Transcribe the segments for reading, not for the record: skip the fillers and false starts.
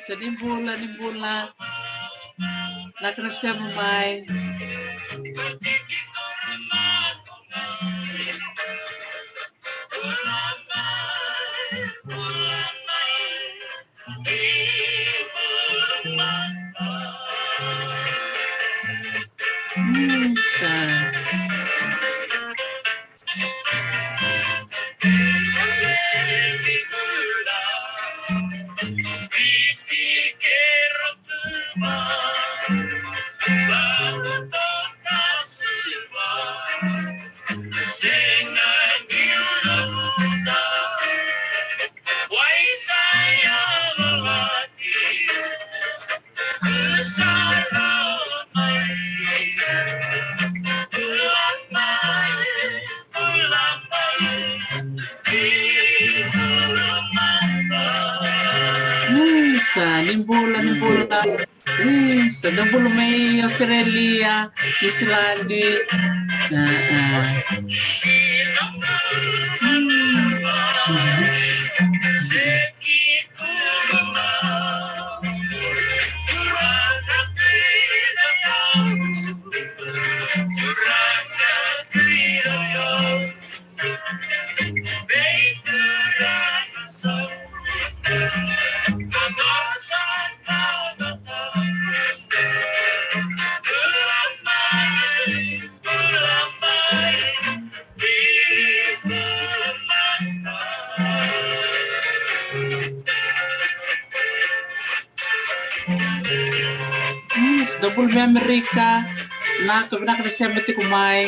Sa nimbulan. Nakrasya mo may. Nimbulan. Sa nimbulan may Australia, Islandi. Double Amerika na December ti kumay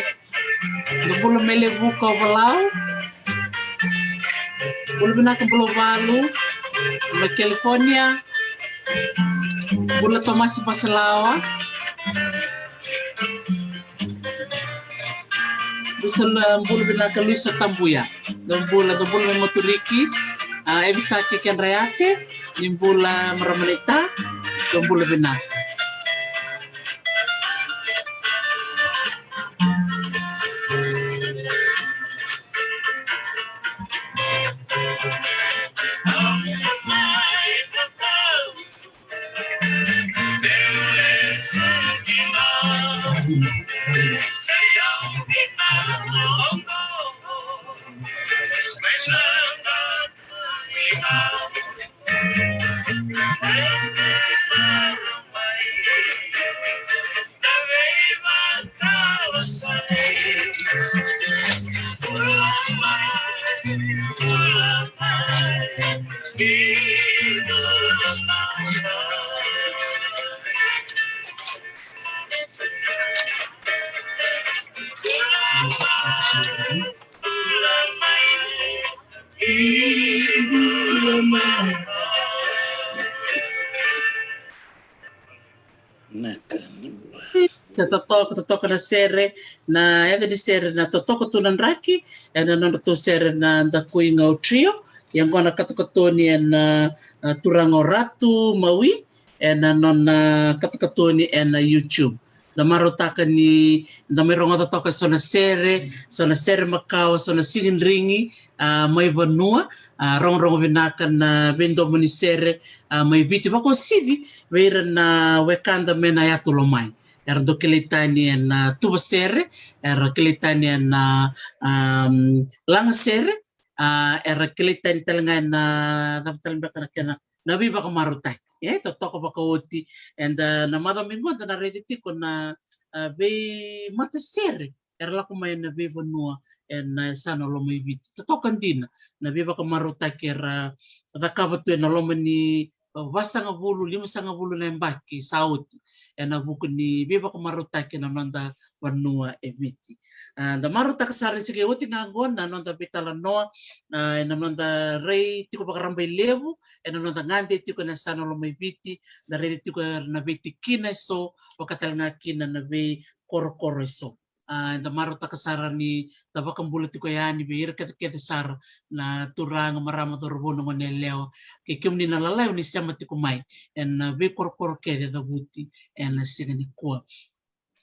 double mele buka walau bulu na bulo valu na California bulu Thomas Pasalawa busal bulu na Luisa Tambuya double moturiki ebisa kiken rayake nimbula maramanita double bina Totoko na sere na eve di sere na totoko tunan raki na nondo sere na ndakui ngau trio yang gona katukatoni na turango ratu mawi na non katukatoni na YouTube na marotaka ni na meronga totoka sona sere makau sona singin ringi mai vanua rong vinakan na vendo moni sere mai viti bako sivi veira na wekanda mena ya tulomai era do kilitani na tuba sere era kilitani na langa sere era kilitani talanga na naftalanga kana na viva ko marutai totoko baka oti and na madamingo na rediti ko na be mata sere era lako may na viva noa and sana lo may viti totokan din na viva ko marutai kera dakabatu na lo mani wasanga bulu lima sanga bulu na mbaki sauti na buku ni beba ko maruta ke na nanda wanua eviti da maruta ka sare sige oti ngangon na nanda bitala noa na nanda rei tiko bakarambai levu na nanda ngande tiko na sana lo mai viti da rei tiko na viti kina so wakatala kina na ve koro so da maro takasara ni tabakang bulat ko yani be kete sar na turang marama to robono ngone leo ke kimni na lalai ni siama tikumai en be kor ke da buti en sigani ko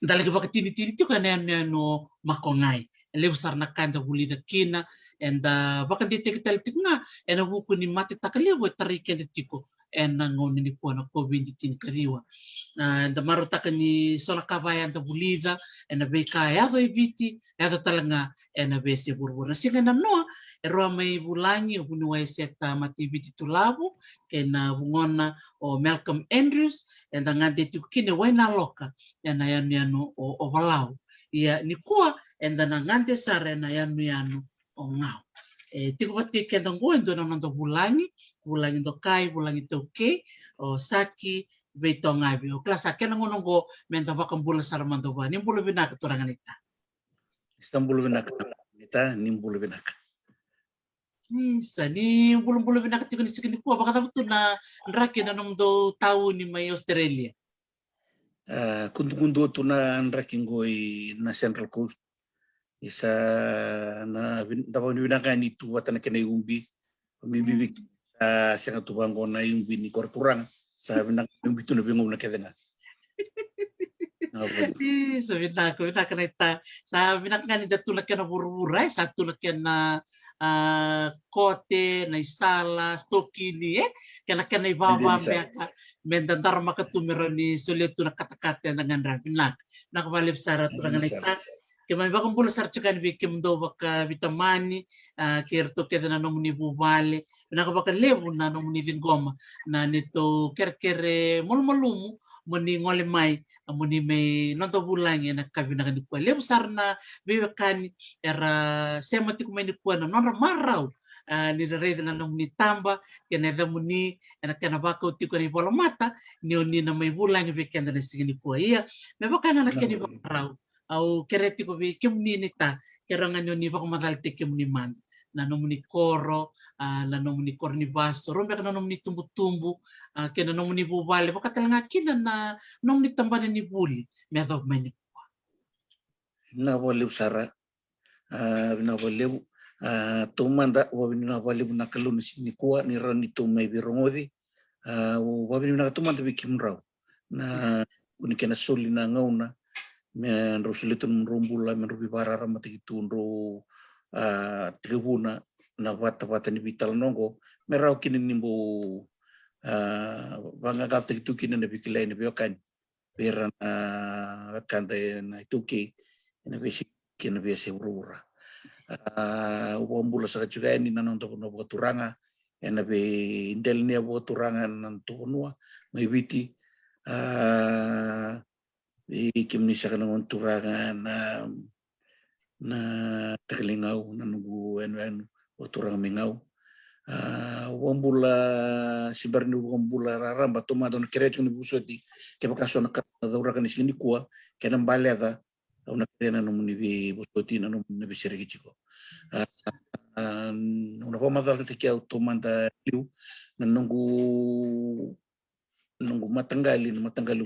dalagi baka tini tu kan no makongai lew sar na kanda buli da kina en da baka di tekital tikna en buku ni mati takali bo tarike de tiko en ngoni ni ko na covid tin kariwa da maro takani sola kabaya da bulida en be ka ya do viti ya do talanga en be se burbura singa na no e roa mai bulangi o bunu ai seta mati viti tulabu ke na bungona o Malcolm Andrews en da ngade tiko kine waina loka yana yanu o walau ia ni kua en da ngante sare na yanu o ngau tiko pat ke kenda ngoi ndo na ndo bulangi ndo kai bulangi toke o saki veito ngabi o klasa kena ngono go menta vakam bula saramando ba ni bulu binaka turangan ita Istanbul binaka ita ni bulu binaka ni bulu binaka tiko ni sikini kua baka tabu na nrake na nomdo tau ni mai Australia kundu tu na nrake ngoi na Central Coast isa na dapat binaka ni tu watana kena umbi bibi siang tu bango na umbi ni korporang sa binaka umbi tu na bingung na kedena Sabina ko ita kana ita sa binakani da tulak na bururai sa tulak na kote na isala stokini kana kana ibaba mbeka mendandar makatumira ni sulit na katakate na ngandra binak nakabalib sara turangan ita kaya bakang pula sar chukan bikim do baka vitamani kerto keda na nomuni bubale nakabaka lebu na nomuni vingoma na nito kerkere molmalumu muni ngole mai muni may nonto bulangi na kabina ni kwa lebu sar na bibakani era semati kumay ni kwa na nonra maraw ni rede na nomuni tamba kena da muni na kana baka utiko ni bola mata ni na may bulangi vikenda na sigini kwa iya mebakana na keni maraw au kereti ko bi kimni nita kerangan ni va kumadal te kimni man na nomuni koro na nomuni kornivaso rombe na nomuni tumbu-tumbu ke na nomuni bubale bakatalanga kina na nomuni tambana ni buli me do meni na boleh sara na boleh tumanda wabini na boleh na kalun sini kuat ni ran itu mai birongodi wabini na tumanda bikim raw na unikena soli na ngauna men rosulitun rumbula men rubi barara mati tunro tribuna na bata ni vital nongo merau kini nimbo banga gafte itu kini na bikilai ni biokan pera na kante na ituki na besi kini besi urura uambula sa juga ni nanon to no boturanga ena be indel ni boturanga nan to noa mai biti ikim ni sa kanang turangan na takalingau na nugu enu turang mingau wambula sibarni wambula raramba toma don kerecho ni busoti ke bakaso na daura kan sini kuwa kenam baleda una krena no ni busoti na no ni sergi chiko una forma da que automanda liu na nungu matangali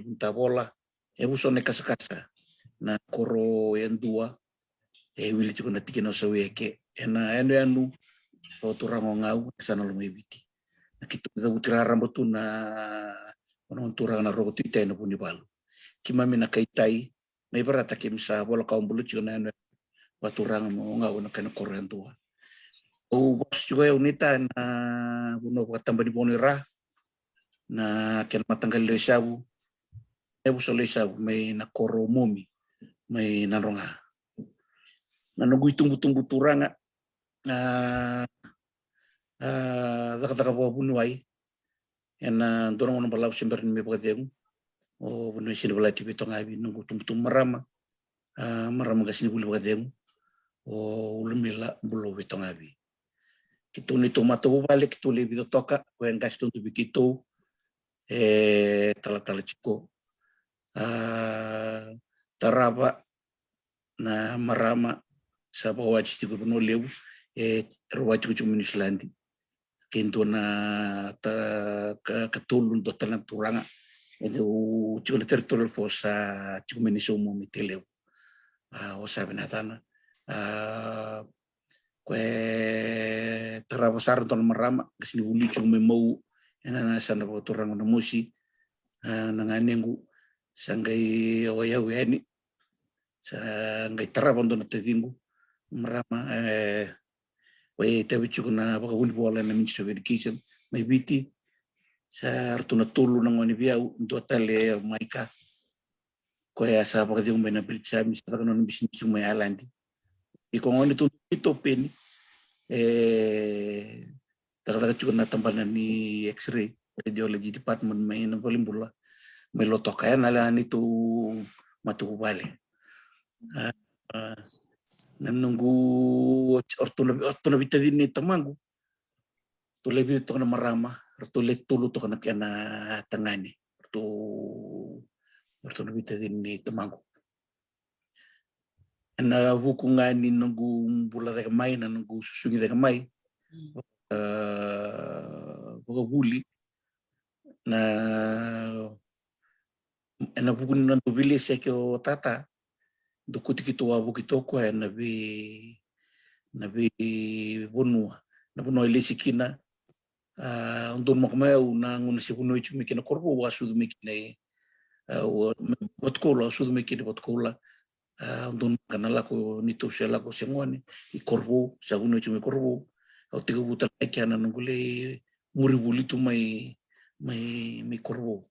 punta bola busone kasa na koro yang dua wili chiko na tikino saweke enu o turango ngau sana lo mebiti kitu da utira rambotu na ono turanga na rogo tite no puni balu kimami na kaitai mai barata kimsa bola kaum bulu chuna no baturanga mo ngau na kana korentua o bos juga unita na buno katamba di bonira na ken matanggal le sabu sole sabu mai na koro momi mai na ronga na nunggu tumbu turanga daka bawa bunuh ai ena dorong ono balau sember ni mebadeng o bunuh sini balai tipe tonga abi nunggu tum marama gasini bulu badeng o ulumila bulu betonga abi kitu ni tomato balik kitu lebi toka wen gas tu bikitu tala ciko taraba na marama sa bawa ci gubernur lebu ruwa ci Islandi kento na katulun to talang turanga itu cuma territorial force cuma ni somo miteleu o sabi na tana kwe tarawasar ton marama kasi uli chung may mau na sana po turang na musi nanganengu sangai oyaweni sangai tarawon don tatingu marama we tabi chukuna baka uli bola na Ministry of Education may biti sa artuna tulu ng wani biau do tale maika kaya sa baka di umay na britsa mi sa kanon business yung may alandi iko ngoni tu ito peni taga chukuna tambalan ni X-ray radiology department may na bolimbula may loto kaya nala nito matubale nanunggu ortuna bitadin ni tamangu tulay bito na marama tulay tulo to kana kaya na tangani ortuna bitadin ni tamangu na hukungani nunggu bula daga mai na nunggu susungi daga mai huli na buku na bili sa kyo tata dukuti kito wabu kito ko na bi bonua na bonua ile sikina undon mo kamay na nguna si bunoy chumikina korbo wasu dumikina watkola su dumikina watkola undon kanala ko nito siya ko singwani I korbo sa bunoy chumi korbo au tiga buta kiana nungule muri bulitu may korbo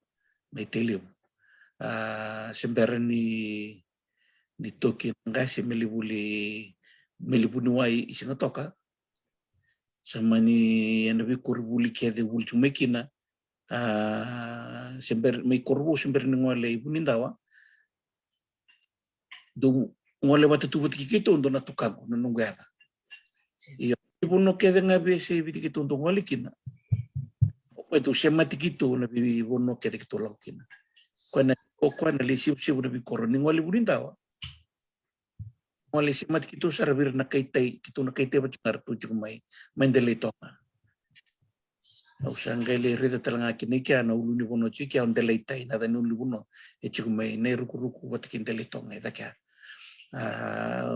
may telem semberan ni toki ngasi melibuni wai isinga toka sama ni anabi korbuli kede bulchu mekina sember may korbo sember ni ngole ibuni ndawa do ngole batatu kikito ndo natukago nanungada iyo ibuno kede ngabe se bidikito ndo ngole kina opetu sematikito na bibono kede kito laukina kwana lesi sibu na bikoro ni ngole ibuni ndawa ngole simat kito sarabir na kaitai kito na kaitai bacungar tujuk may delito usangale rida talanga kini kya na uluni bono chiki on delaitai na da nuli bono echuk may na ruku batikin delito ngay da kya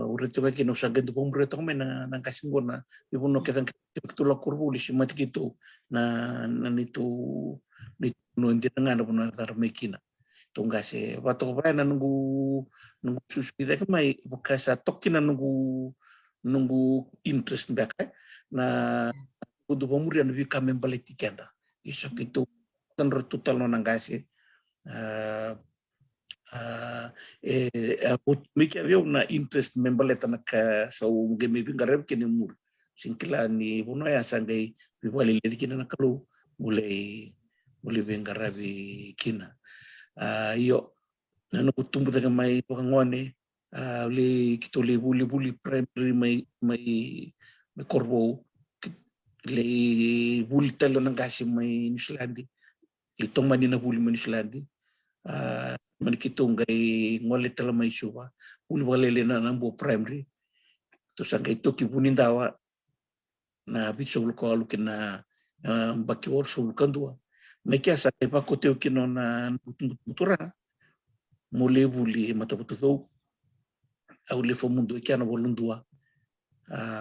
urito ba kino usangale do pombre to may na kasingo na ibono kedang kito la kurbu simat kito na nito no hindi nga na bono dar mekina tunggase bato ba na nunggu susida ka may bukasa tokkina nunggu interest baka na kudu pamurian bi kami baliti kenda iso kitu tanro total no nangase miki avio na interest membaleta na ka sa game bingareb kini mur singkila ni bono ya sangai bibali ledi kina na kalu mulai bengarabi kina iyo nanu tumbu daga mai pangone le kito le buli primary may korbo le buli talo ng kasi may Nislandi litong manina buli may Nislandi man kitong gay ngole tala may suwa buli walele na nambo primary to sangay to kibunin dawa na bitsul ko alukin na bakiwor sul kandua may kaya sa iba ko teo kino na butura mule buli matabututo au le fomundo kaya na volundua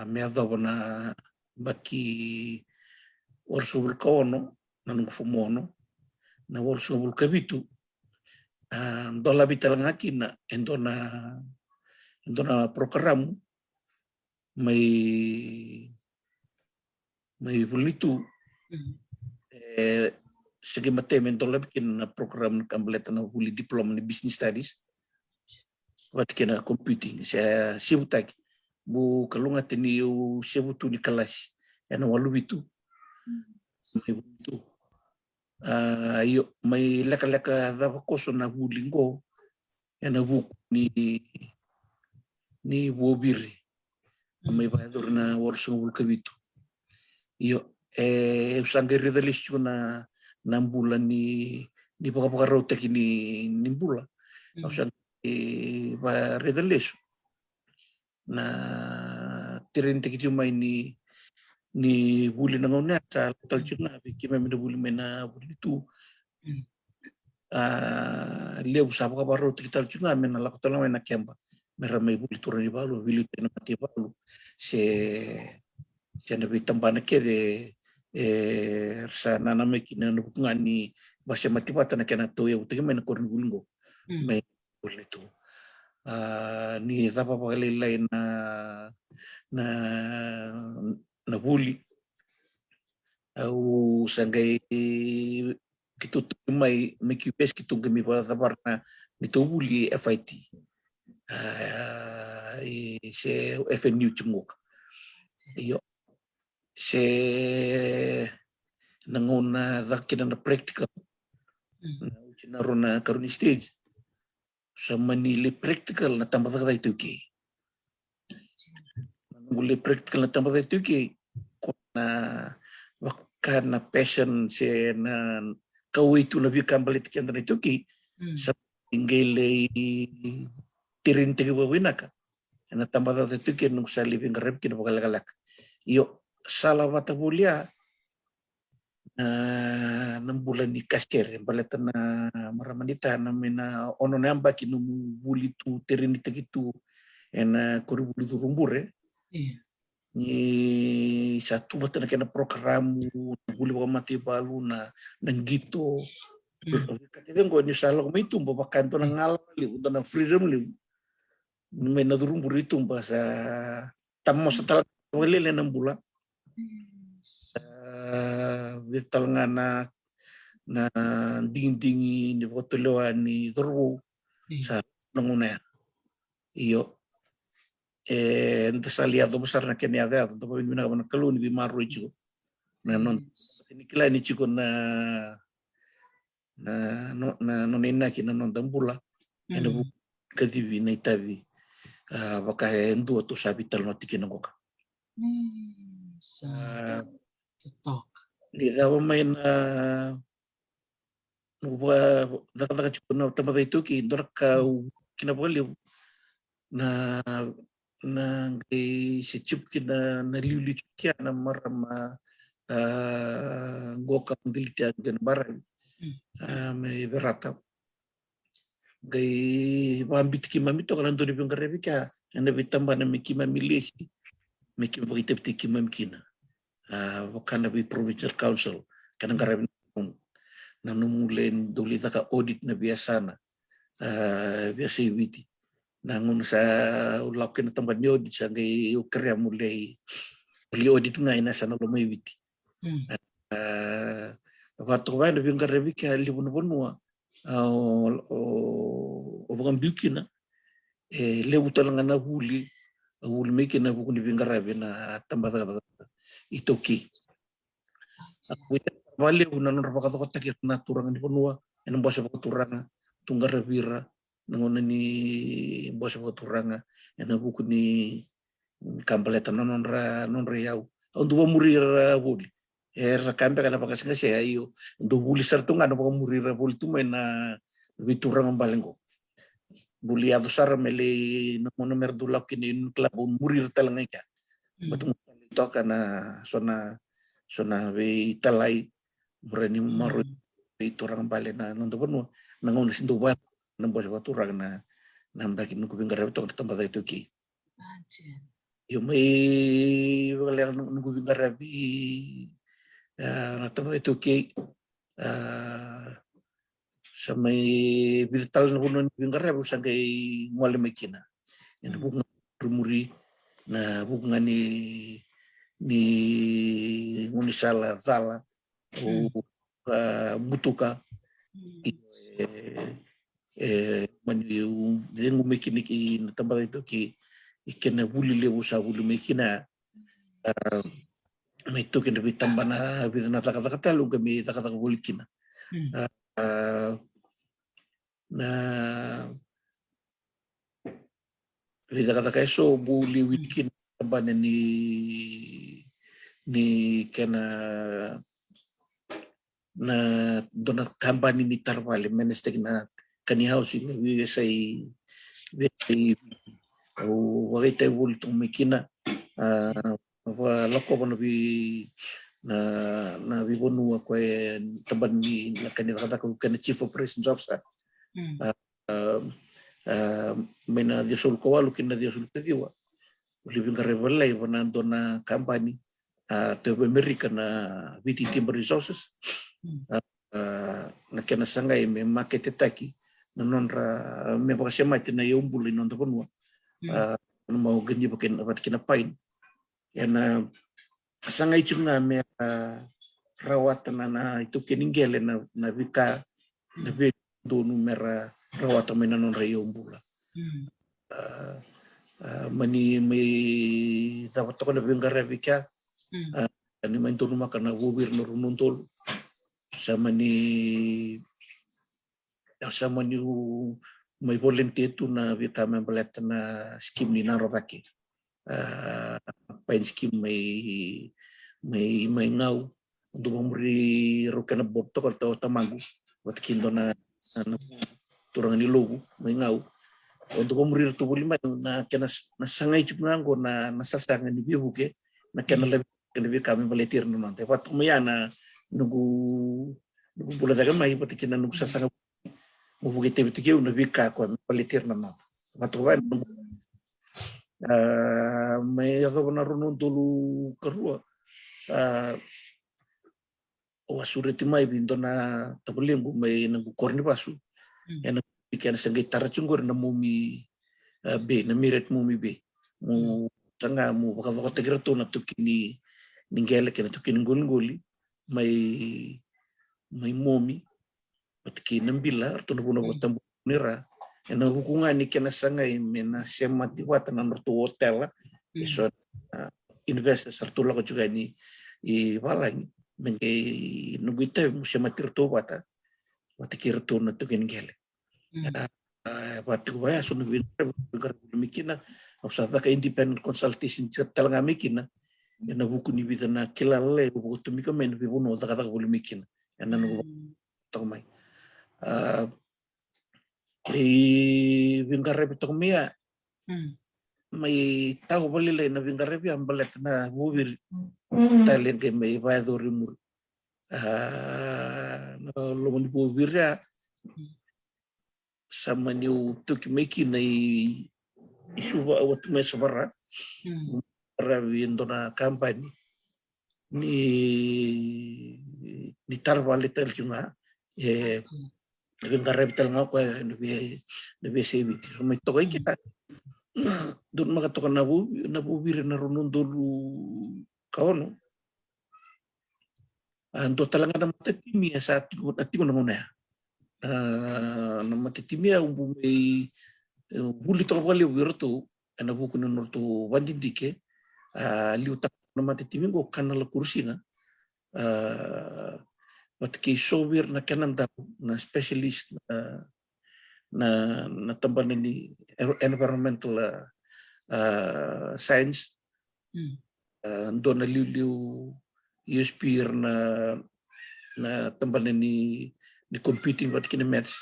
me adabo na baki orsul kaono na nung fumono na orsul kabitu dola bital ngakin na endona program may bulitu sige matemen dola bikin na program kambaleta na huli diploma ni business studies wat kena computing sa sibutak bu kalungat ni sibutu ni kelas yana walu itu may butu yo may laka dava koso na hulingo yana buku ni bobiri may bayador na warso kabitu yo usangeri dalis na bulan ni pagkapaka rota kini nimbula usang ba redaleso na tirente kiti may ni buli na ngona sa tal chuna kime mina buli mena buli tu leu sa pagkapaka rota kital chuna mena lakota lang na kemba meramai buli turani balu vili tena mati balu se na vitambana ke de sa nana me kina no ngani base mati pata na kena to eu te mena korni bulungo me buli tu ni dapa pagale lai na buli au sangai kitu mai me kipes kitu ngemi pada tabarna itu buli FIT se FNU chunguk iyo se nangona dakina na practical na uchina rona karuni stage sa manili practical na tambah kada itu ki manuli practical na tambah itu ki na wakana passion se na kau itu nabi kambali tikan itu ki sa ingele tirin tegi wawinaka na tambah itu ki nung sa living rep kina bagalak iyo salah wata bulia ng bulan ni kasir balatan na maramanita na mina ono namba kinu buli tu terinita gitu ena kuri buli tu rumbure ni satu batan kena programu buli mati balu na nang gitu katanya ko ni sala ko itu babakan to nang ngalali uto na freedom li mina rumbure itu bahasa tamos setelah wali lenang bulan vital nga na ding-dingi ni Botuloan ni Duru sa nanguna iyo sa aliado besar na keniada to pa bina ka kalun bi maru ichu na non nikla ni chico na nonena ki na non tambula ena bu kadivi na itavi baka endo to sa vital no tikinangoka sa TikTok lidawa may na daga chico na tambah itu ki dorka kinabali na si chup kina na liuli kia na marama goka dilita gan barang may berata gay mambit ki mamito kalan do ni pingarebika na bitamba na miki mamilisi miki bagitip ki mamkina wakana bi provincial council kanang karabin na numulen dulita ka audit na biasa na biasa ibiti nangun sa ulakin na tamban ni audit sa ngay ukarya mulay uli audit nga ina sa nalumay ibiti wato ba na biyong karabi kaya libon-libon mo o bakang biyukin na lewu talang na huli may kinabukun ni biyong karabi na tambata ito ki wale una non rapakato takir na turang ni ponua en bosa turanga tunggar bira nangona ni bosa turanga en buku ni kampaleta non yau untuk murir buli kampe kana pakas ngase ayo untuk buli sartunga no murir buli tu mena biturang balengo buli adusar mele no merdula kini klabun murir talangika batung to kana sona we italai berani maru itu orang balik na nonton pun nangun sintu bat nambah suatu orang na nambah kini kuping garap itu tempat itu ki yo may bagalan kuping garap na tempat itu ki sa may vital na kuno kuping garap usang kay mual mekina yan bukang rumuri na bukang ni Munisala Zala o Butuka dengo mekiniki na tambah itu ki ikena buli lewu sa buli mekina may itu kena bitamba na bidana takata lu kami takata buli kina na bidana takata eso buli wikin tambah ni kena na dona kampani militar wale menestek na kani housing we say o wagita bulto mekina wa loko bono bi na bibonu ko taban ni na kani kata ko kani chief operations officer may na dia sul ko alu kina dia sul tediwa living revelai wana dona company to America na VT Timber Resources na kena sangai me market taki na nonra me pakasya mati na yombuli nonta konwa mau ganyi bakin abat kina pain yana sangai chunga me rawatan na itu kiningele na vika na donu mera rawatan me na nonra yombula mani may dapat ako na bingara vika ani main tonu makana gubir no rununtol sama ni may volunteer tu na vika membelet na skim ni narobaki pain skim may ngau dumamri rokana botto ko tamagu wat kindo na turang ni logo may ngau untuk umrir tu lima na kena nasangai cupngango na nasasangan ni bibuke na kena lebih kami meletir nanti waktu mayana nunggu bulan dagan mai pati kena nunggu sasanga mubuke tebetike una vika ko meletir nanti waktu kan may ako na runun dulu kerua wasureti mai bindo na tabulingu may nunggu korni pasu yang bikin sangai taracunggur na mumi be na miret mumi be mu sanga mu bakal tegrato na tukini ninggele kena tukini ngoli may mumi patki nambila arto na puno tambu nira na hukungan ni kena sangai mena semat diwata na norto hotel so investors arto ko juga ni I walang mengay nugita mo siya matirto bata matikirto na tukini ngele Patu baya sunu binar mikina usada ka independent consultation talang mikina yana buku ni bidana kilale buku tu mika men bibu no daga bulu mikina yana no tomai vingarre bitomia mai tahu balile na vingarre bi ambalet na bubir talen ke mai baado rimur no lo ni bubir ya sama niu tuki meki na isuwa watu mesa barra ravi ndona kampani ni tarwa letel junga ngarep tel ngako nebe sebi so mai tokai kita dun maka tokan nabu bir na runun dulu kaono ando talanga na matimi sa atigo na mona na matitimia umbu mai buli to wali wirto ana buku na norto wandindike liuta na matitimi go kanala kursina matki sobir na kananda na specialist na tamban ni environmental science ando na liu USP na tamban ni computing wat kina maths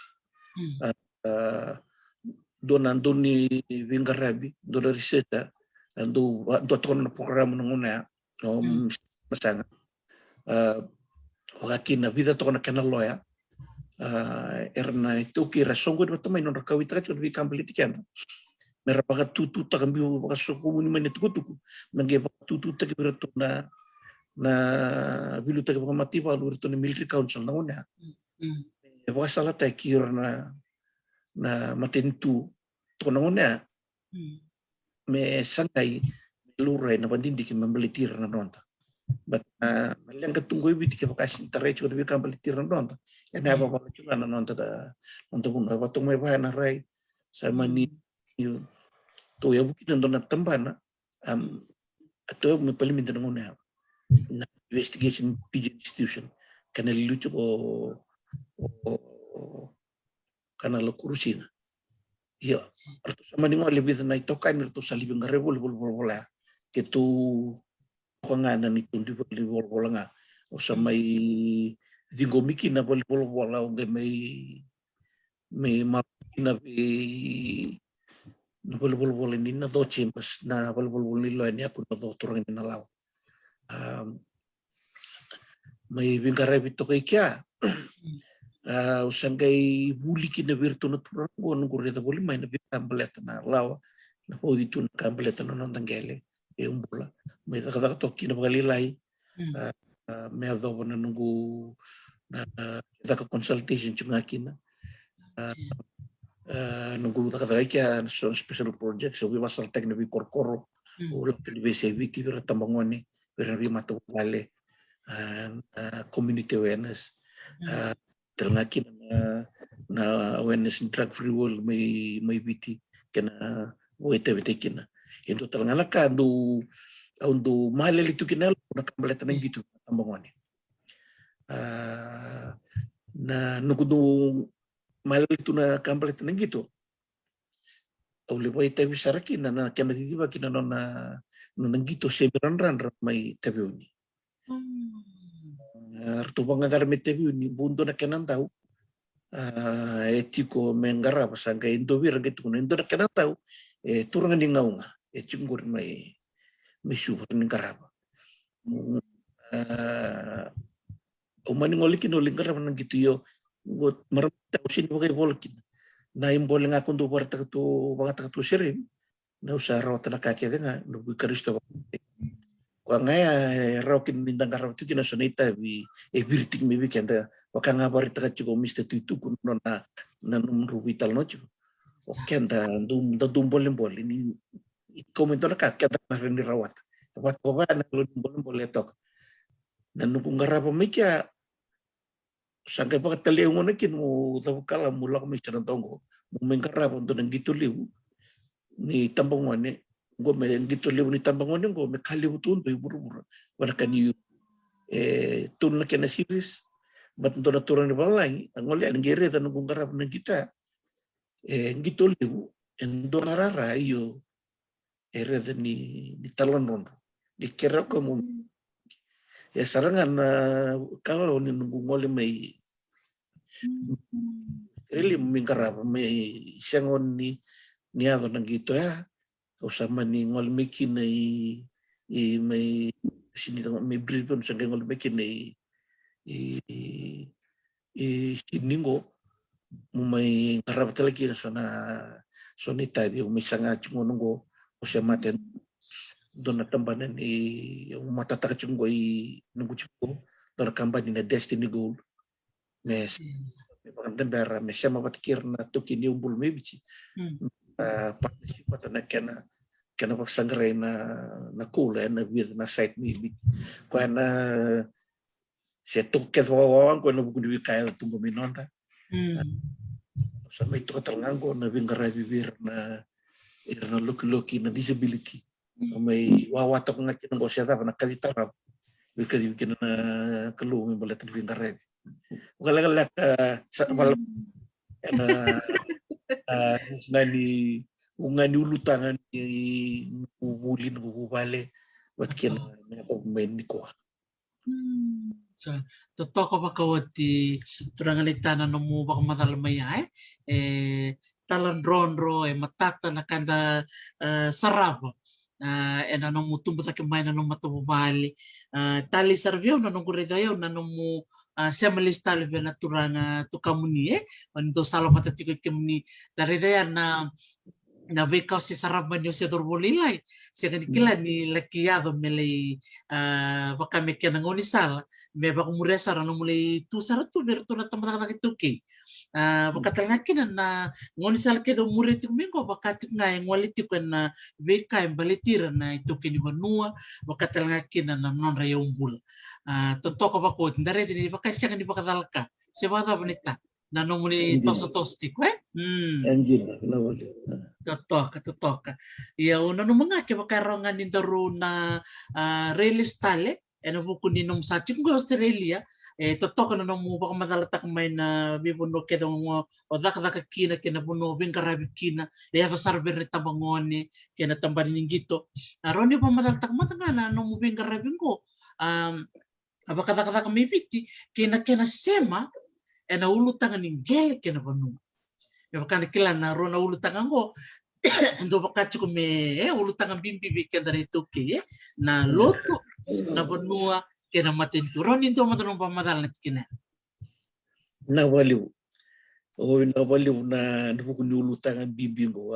donando ni vingarabi do research ando ton na program ngona masanga wakina vida to na kana loya erna itu kira songo de tomai non rakawita ka bi kampolitikan mera paka tutu takambi paka soko muni mane tuku menge tutu ta kibirto na bilu ta kamati pa lurto ni military council na ngona Wakasala tayo kira na matintu to na una me sangay luray na pandindik mambalitir na ronda but malang katunggoy biti ka bakasin tarecho na bikambalitir na ronda yan haba pa chula na ronda da ronda buna batong may bahay na ray sa mani to ya bukin na tambana ato may paliminta na una na investigation PG institution kanalilucho o kanala kurusina ya arto sama ni mo lebih na ito kan ito sa libing rebol bola que tu panganan itu di bola nga o sa may dingomiki na bola o may mapina na bola ni na do chimpas na bola ni lo ni ako na do turang ni nalaw may bingare bito kay kya usangai buliki na virtu na turang go nungu reta boli mai na kambaleta na lawa na podi tu na kambaleta na nondangele umbula mai da toki na bagalilai me adobo na nungu na da consultation chunga kina nungu da kia so special projects so basal teknik korkoro ulah di BCV ki vira tambangone vira mata vale community awareness terngaki na awareness in drug free world may biti kena wete kina itu terngala ka do malel itu kina na kambaleta nang gitu tambangone na nukudu malel itu na kambaleta nang gitu Uli boy tabi saraki na kena titiba kina nona gitu seberan mai tabi uni. Artu bangagar me tabi uni bundo na kenan tahu etiko menggara pasangka indo bir gitu kuna indo na kenan tahu turang ni ngaunga cungur mai super ni karaba. Umani ngolikin karaba nang gitu yo ngot marap tahu sini bagai bolikin. Na imbole nga kundo barta to bangata to sirim na usa rota na kake nga no Kristo kwa ngaya rokin mindang karaw tu kina sonita bi everything maybe kenda waka nga barita ka chuko mista tu kuno na numru vital no chuko kenda dum bolem ni komento na kake na rendi rawat wat ko na bolem tok na nung ngarapa mikya sangkai pakat taliang mo nakin mo kala mula kami sa tongo mo mengkarap untuk nang gitu liu ni tambang wane go me gitu liu ni tambang wane go me kali butun to buru-buru wala kani tun na kena series bat to na turan ni balai ngoli ang gere tan kung karap nang kita gitu liu endo narara iyo ere ni talan ron di kera ko mo sarangan kalau ni ngoli may really mingkarap may siyangon ni ado nang gitu ya usama ni ngol mekin may sini may Brisbane sa ngol mekin siningo may karap talaga so ni tayo may sanga chungo usya maten doon na tambanan yung matataka chungo nungo chungo doon kambani na Destiny Gold mes pagandambera mes siya mapatikir na tukin yung bulmebici partnership na kena pagsangray na kula na with na site maybe kwa na siya tuket wawawang kwa na bukundi kaya tumbo minonda sa may tukatalngango na bingara bibir na loki na disability may wawatok nga kinong siya na kalitarap bikin na kalumi balat bingara Galak ngani ulutangan ni ubulin ubale wat ken ko men ko so totoko bakawati turangalitana no mu bak madalmaya talan ronro matata na kanda sarabo ena no mutumbu ta kemaina no matubali tali servio no nguredayo na no mu siya malista lebe na turanga to kamuni ando salo matatiko kemuni darida na veka si sarab manyo si dorbolilay siya kanikila ni lakiado mele baka mekya ngoni sala me baka muresa rano mulai tu saratu bertu na tamata nakituki bakatalngakina na ngoni sala kedo muritik mingo bakatik nga ngwalitik na veka embalitir na ituki ni banua bakatalngakina na non rayumbul totoko bako ndare ni baka siya ni bakadalka sebada bonita na no muli tosto-tosti ko engine totoka ya una no mga ke bakarongan ni daru na realistale eno buku ni nom sa chim go Australia totoka na no mo baka madalatak may na bibuno ke dong o dak kina kina buno bingkarabi kina ya sarber ni tabangoni kina tambani ngito aroni pa madalatak matanga na no mo bingkarabi ko abakata kami piti kina sema na ulutangan ninggel kena banu ya bakana kila na rona ulutangan go ndo bakachi kume ulutangan bimbi kenda itu ke na loto na banua kena matenturon into matanong pamadal na kina Nawaliw. O nawaliw na nabukuniulutang ang bibingo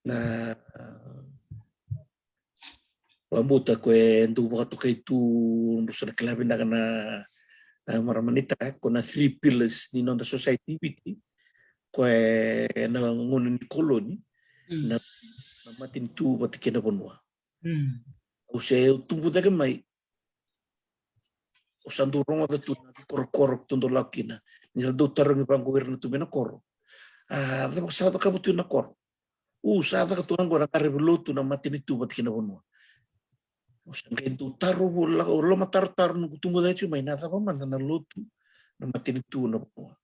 na wamuta ko ndu wakatu kay tu nusa klabi na kana maramanita ko na 3 pillars ni non society biti ko na ngunun ni koloni na matin tu batikena bonwa o se tumbu daga mai o sandurong ada tu kor tundo lakina ni do tarang pang governo tu mena kor da sa da kabutu na kor sa da tu angora karebulotu na matin tu batikena bonwa o sangay tu taro lo matar no tumbu da chu mai nada pa man na lotu na matin tu na bonwa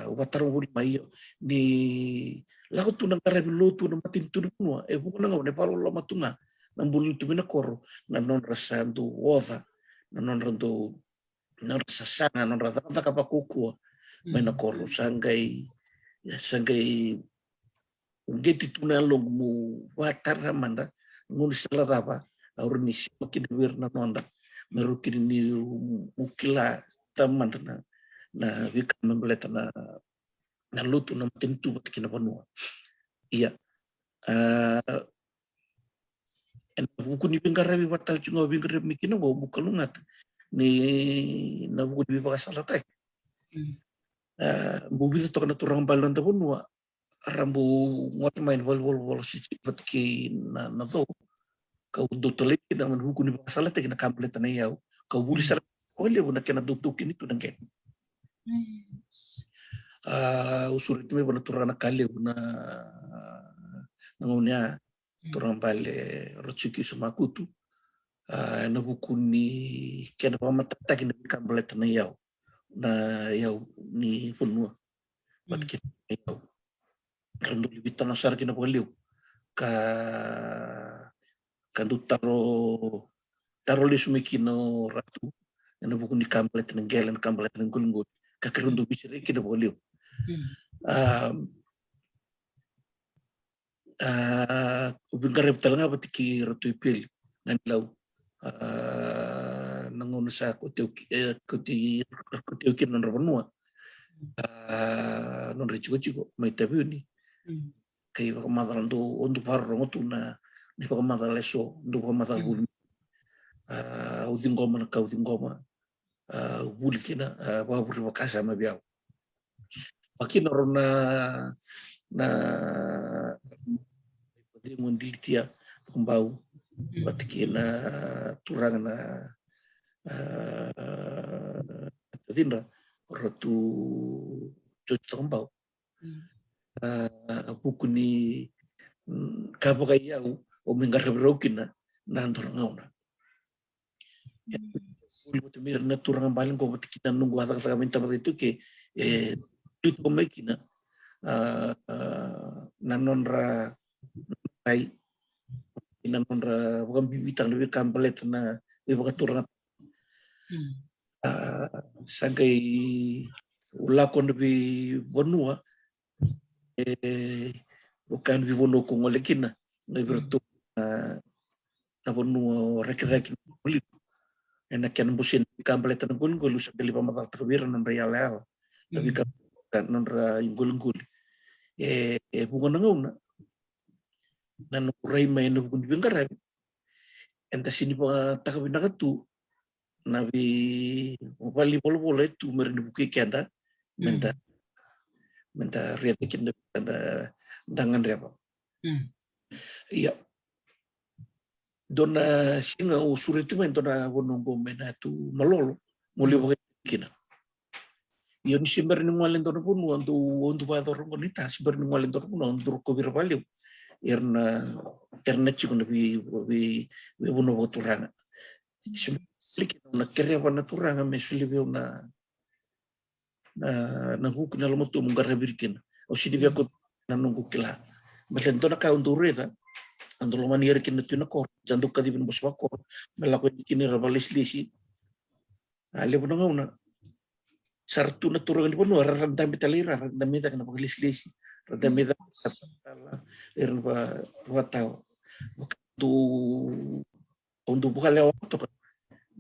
o batarong huli mai ni lago tu nang karebulotu na matin tu na bonwa bukan nga ne palo lo matunga nang bulu tu mena kor na non rasando oda non rando non sasanga non rada kapakuku may nakoro sangay geti tunalog mo watar manda ngun salaraba aurni makin wir na nonda merukin ni mukila tamanda na wika membeleta na lutu na matintu batikina panua iya en buku ni bingarabi batal chunga bingarabi mikino go bukalungat ni na buku di bakasala tak bubi to kana turang balon ta bunwa rambu ngot main vol si batki na do ka do tole na man buku ni bakasala tak na kampleta na yaw ka buli sar oleh buna kena dutukin itu nangke usur itu me bana turana kali buna nangunya turang bale rochuki sumakutu na buku ni kena pamatatak ni kampleta na yaw ni punua bat kita yaw rando libita na sar kina baliw ka kandu taro lisumikino ratu na buku ni kampleta ng gelan kampleta ng gulunggot ka karundo bisire kina baliw ubingarep talaga batiki ratu ipil nganlaw nangun sa kuti non rabanua non richigo mai tabu ni kai baka madalan do ondu parro motuna ni baka madal eso do baka madal bul udingoma na ka udingoma bulkina ba buri bakasa mabiaw makina rona na dingon dilitia kumbau batikina turang na tadinra rotu cucutambau buku ni kapakayau o mingarabrokin na andorngauna ulit mir na turang baling ko batikina nunggu hatak kami tamat itu ke itu mekina nanonra ai nanonra bukan bibitang lebih kamplet na ibaga turang sangkay ulakon lebih bonua bukan vivono kung olekina na bertu na bonua rek ulit enak yan busin kamplet na gulgul sa dali pamatal terwira non real lebih kan non ra gulgul bukan ngauna nan uray may na bukan bingkarab enta sini pa takabinakatu nabi wali polo itu merin buki kenda menta riatekin dangan riapa iya dona singa usur itu men dona gonongo mena tu malolo muli buki kina iya ni simber ni ngalen dona pun untuk bador ngonita simber ni ngalen dona pun untuk ko birbaliu erna chiku nabi bono boturanga Slik na kerja wana turanga mesulibyo na huk na lumoto mong garabirkin o sinibya ko nanunggu kila masento na kaundureda andolo manier kin na tunakor janduk ka dibin buswakor malako kini rabalis lisi ale bono ngauna sartu na turanga bono randami talira randami ta na paglis lisi randami ta erba watao tu untuk bukan lewat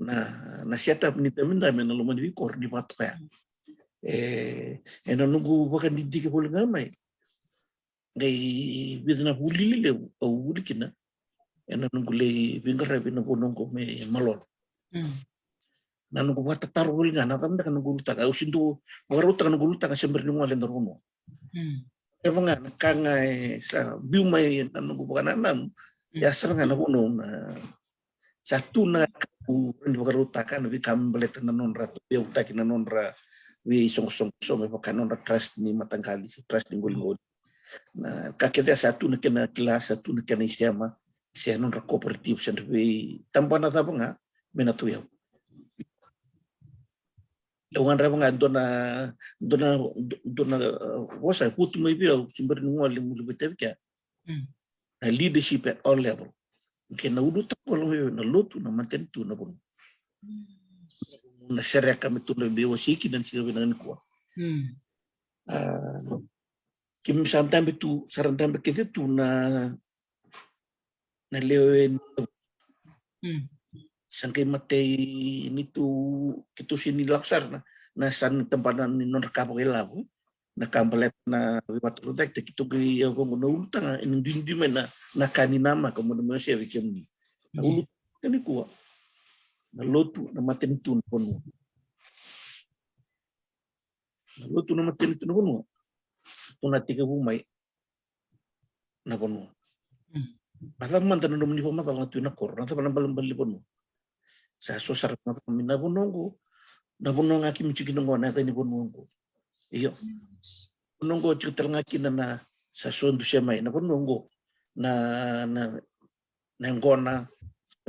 na set up ni taminda men lo mani kor di patya eno nungu wakan di ke pol ngamai ngai bizna hulili le au wulikina eno nungu le bingara bina bonongo me malol na nungu wata taru ngana tamda kan nungu taka usindu waruta kan nungu taka sember ni ngale ndorono evanga kanga sa biumai na nungu bakanan ya seranga na bono na satu na ku ni waruta kan bi kambelet na nonra ya utaki na nonra wi song me bakanon trust ni matangkali si trust ni ngol na kakete satu na kena kelas satu na kena isiama siya nonra kooperatif sen wi tampana tabanga menatu ya Lawan raba nga dona wasa putu mai bia sumber ngol mu betel kya leadership at all level ke na udu ta ko na lotu na mantentu na bon na sharia kami tu le bewa siki dan sirwe na ko kim santam betu sarantam bekete tu na lewen sangkay matay nito kito sinilaksar na san tempanan ni non rekapo ilaw na kambalet na watu protect kito kay ko mo utang hindi man na kaninama ko mo mo siya wikim ni na ulut kani ko na lotu na matentu na pono na lotu na matentu na pono to na tiga bumay na pono Pasal mantan no muni pamata lang tu na kor na tapan balang bali pono sa sosar na kami na bunonggo akim chikinongo na tayo ni bunonggo iyo bunonggo chikital nga kinana sa sondo siya may na bunonggo na ngona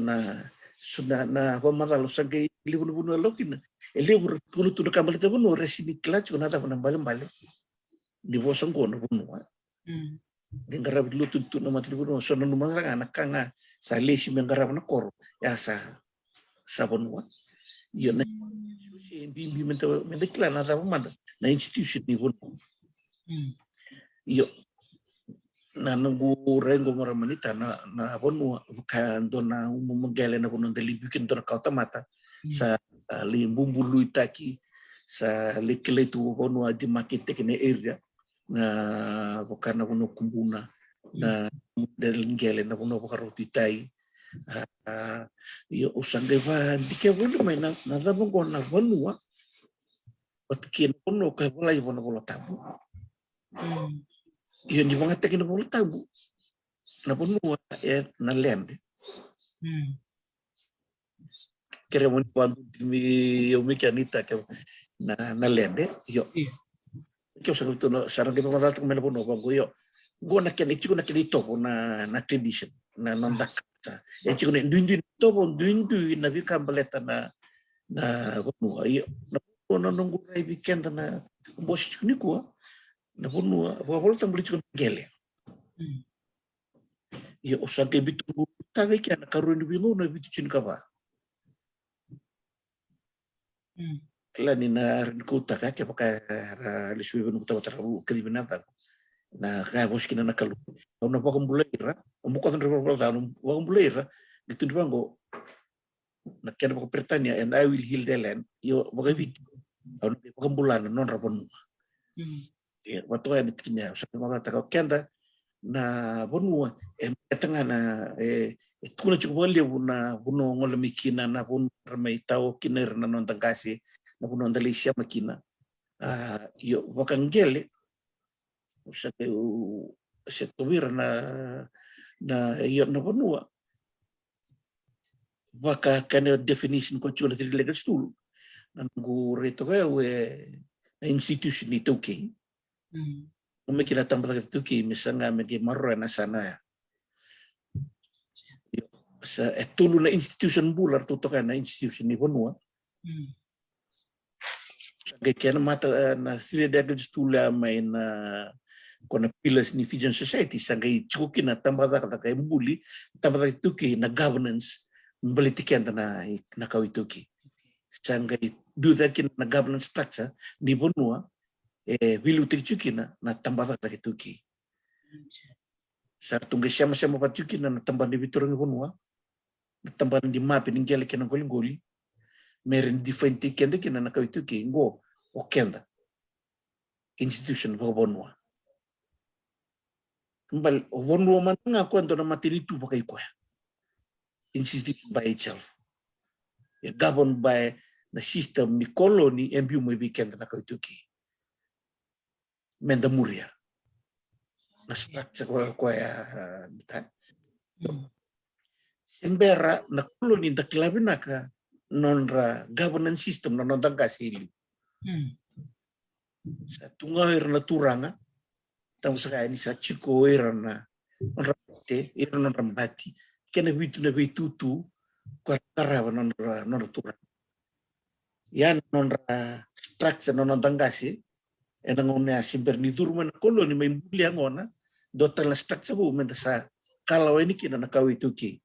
na pamatalo sa kay libo na buno alokin libo kuno tu na kamalita buno resini klach ko na tapan balang di bosong ko na buno Ngarap dulu tuntut nama tribuno sono numang anak kanga sa lesi mengarap na kor ya sa sabonwa yo na bimbi mendekla na manda na institution ni bon yo na nungu rengo moramanita na bonwa kan dona umumagale na bonon delibukin dona kautamata sa limbumbu itaki sa lekele tu bonwa di makite kene area na bokana kuno kumbuna na delingele na kuno bokarotitai yo usangeva dike bono mai na dabo kona bonua otkin bono ka bola bono tabu yo ni mga tekin bono tabu na bonua na lembe kere mo quando yo mi kanita na lembe yo Kyo sa ito no sarang di pamatat ko mena puno ko yo go na kyan ichi ko na kinito ko na tradition na nandak ichi ko na duindin to po duindin na bika baleta na puno yo na puno nung guray weekend na boss ni ko na puno wala tang beli ko gele yo usan ke bitu tagay kya na karon ni bingo na bitu chin ka ba Lani na rinkuta ka kaya paka liswi banu kuta batarabu kedibenata na kaya boskina na kalu au na paka mbulaira umbuka tan report ta wa mbulaira gitu dibango na kaya paka pertanya and I will heal the land yo paka bit au na paka mbulana non rabonu waktu ya ditkinya sa mga taka kenda na bonua tanga na kuna chuko wale na buno ngol mikina na bun ramai tao kiner na non tangkasi na buno ndalisya makina yo wakangele sa ke se tubir na yo na bonua waka kana definition ko chula tri legal stool na ngu reto ga na institution ni toki umekina tambah tuki misalnya megi marra na sana sa etulu na institution bular tutokan na institution ni bonua sa kaya mata na sila dagat stula may na kona pillars ni Fijian society sa kay chukin na tambah kay buli tambah tuki na governance balitikan na nakawituki sa kay do that na governance structure ni bonua vilu tikchuki na tambah tuki sa tunggu sama-sama patuki na tambah di biturang bonua tambah di map ni gele kenang goli meron different kenda kina nakawituki ngo o kenda institution ko bonwa mbal o bonwa man nga kwento na matinitu pa kay kwa institution by itself governed by the system ni colony embiu mo bikenda nakawituki menda muria na structure ko ya Embera na koloni da kilabina ka nonra governance system na nondang kasili. Sa tunga na turanga tang sa ni sa chiko na nonrate na rambati kena bitu na bitutu kwa karaba nonra turanga. Yan nonra structure na nondang kasi enangone asimber ni turma na koloni may mulia ngona dota la structure bu menda sa kalau ini kina nakawituki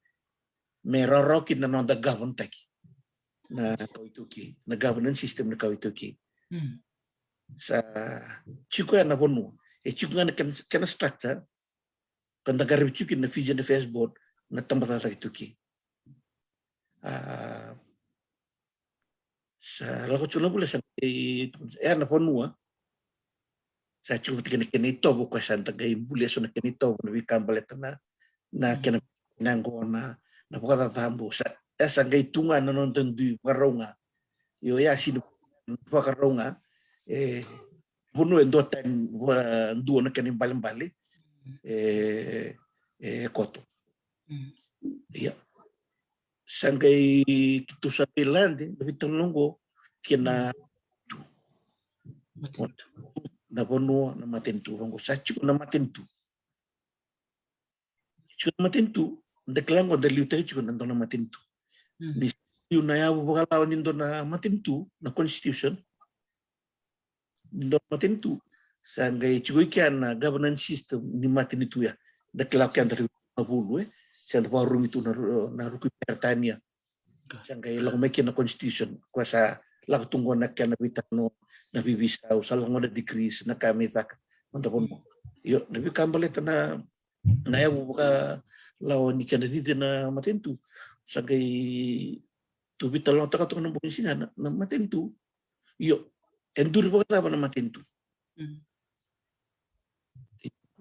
merorokin na nonda govern taki na kawituki na governance system na kawituki sa chiko na bonu chiko na kan structure kan garib chiko na vision affairs board na tambata kawituki sa lako chula bula sa na bonu sa chiko tikene ito bu kwa santa gay bula so na kenito na bikambaleta na kena nangona na pokata tambo sa esa ngai tunga na non tendu paronga yo ya sinu pakaronga bunu endo ten ndu na kenin balembale koto ya sangai kitu sa pilande vitonongo kina na bono na matentu rongo sa chiku na matentu Deklango da liuta chiku na ndona matentu ni na ya bukalaw nindo na matentu na constitution nindo matentu sangai chiku na governance system ni matentu ya deklaw kan dari bulu sa baru itu na ruku pertania sangai lang make na constitution kuasa lang tunggo na kan bitano na bibisa usalang mo na decrease na kami tak montapon yo nabi kambalet na ya buka lawan ni kana dite na matentu sagai tu bitalo taka to na bukin sina na matentu yo endur ba na matentu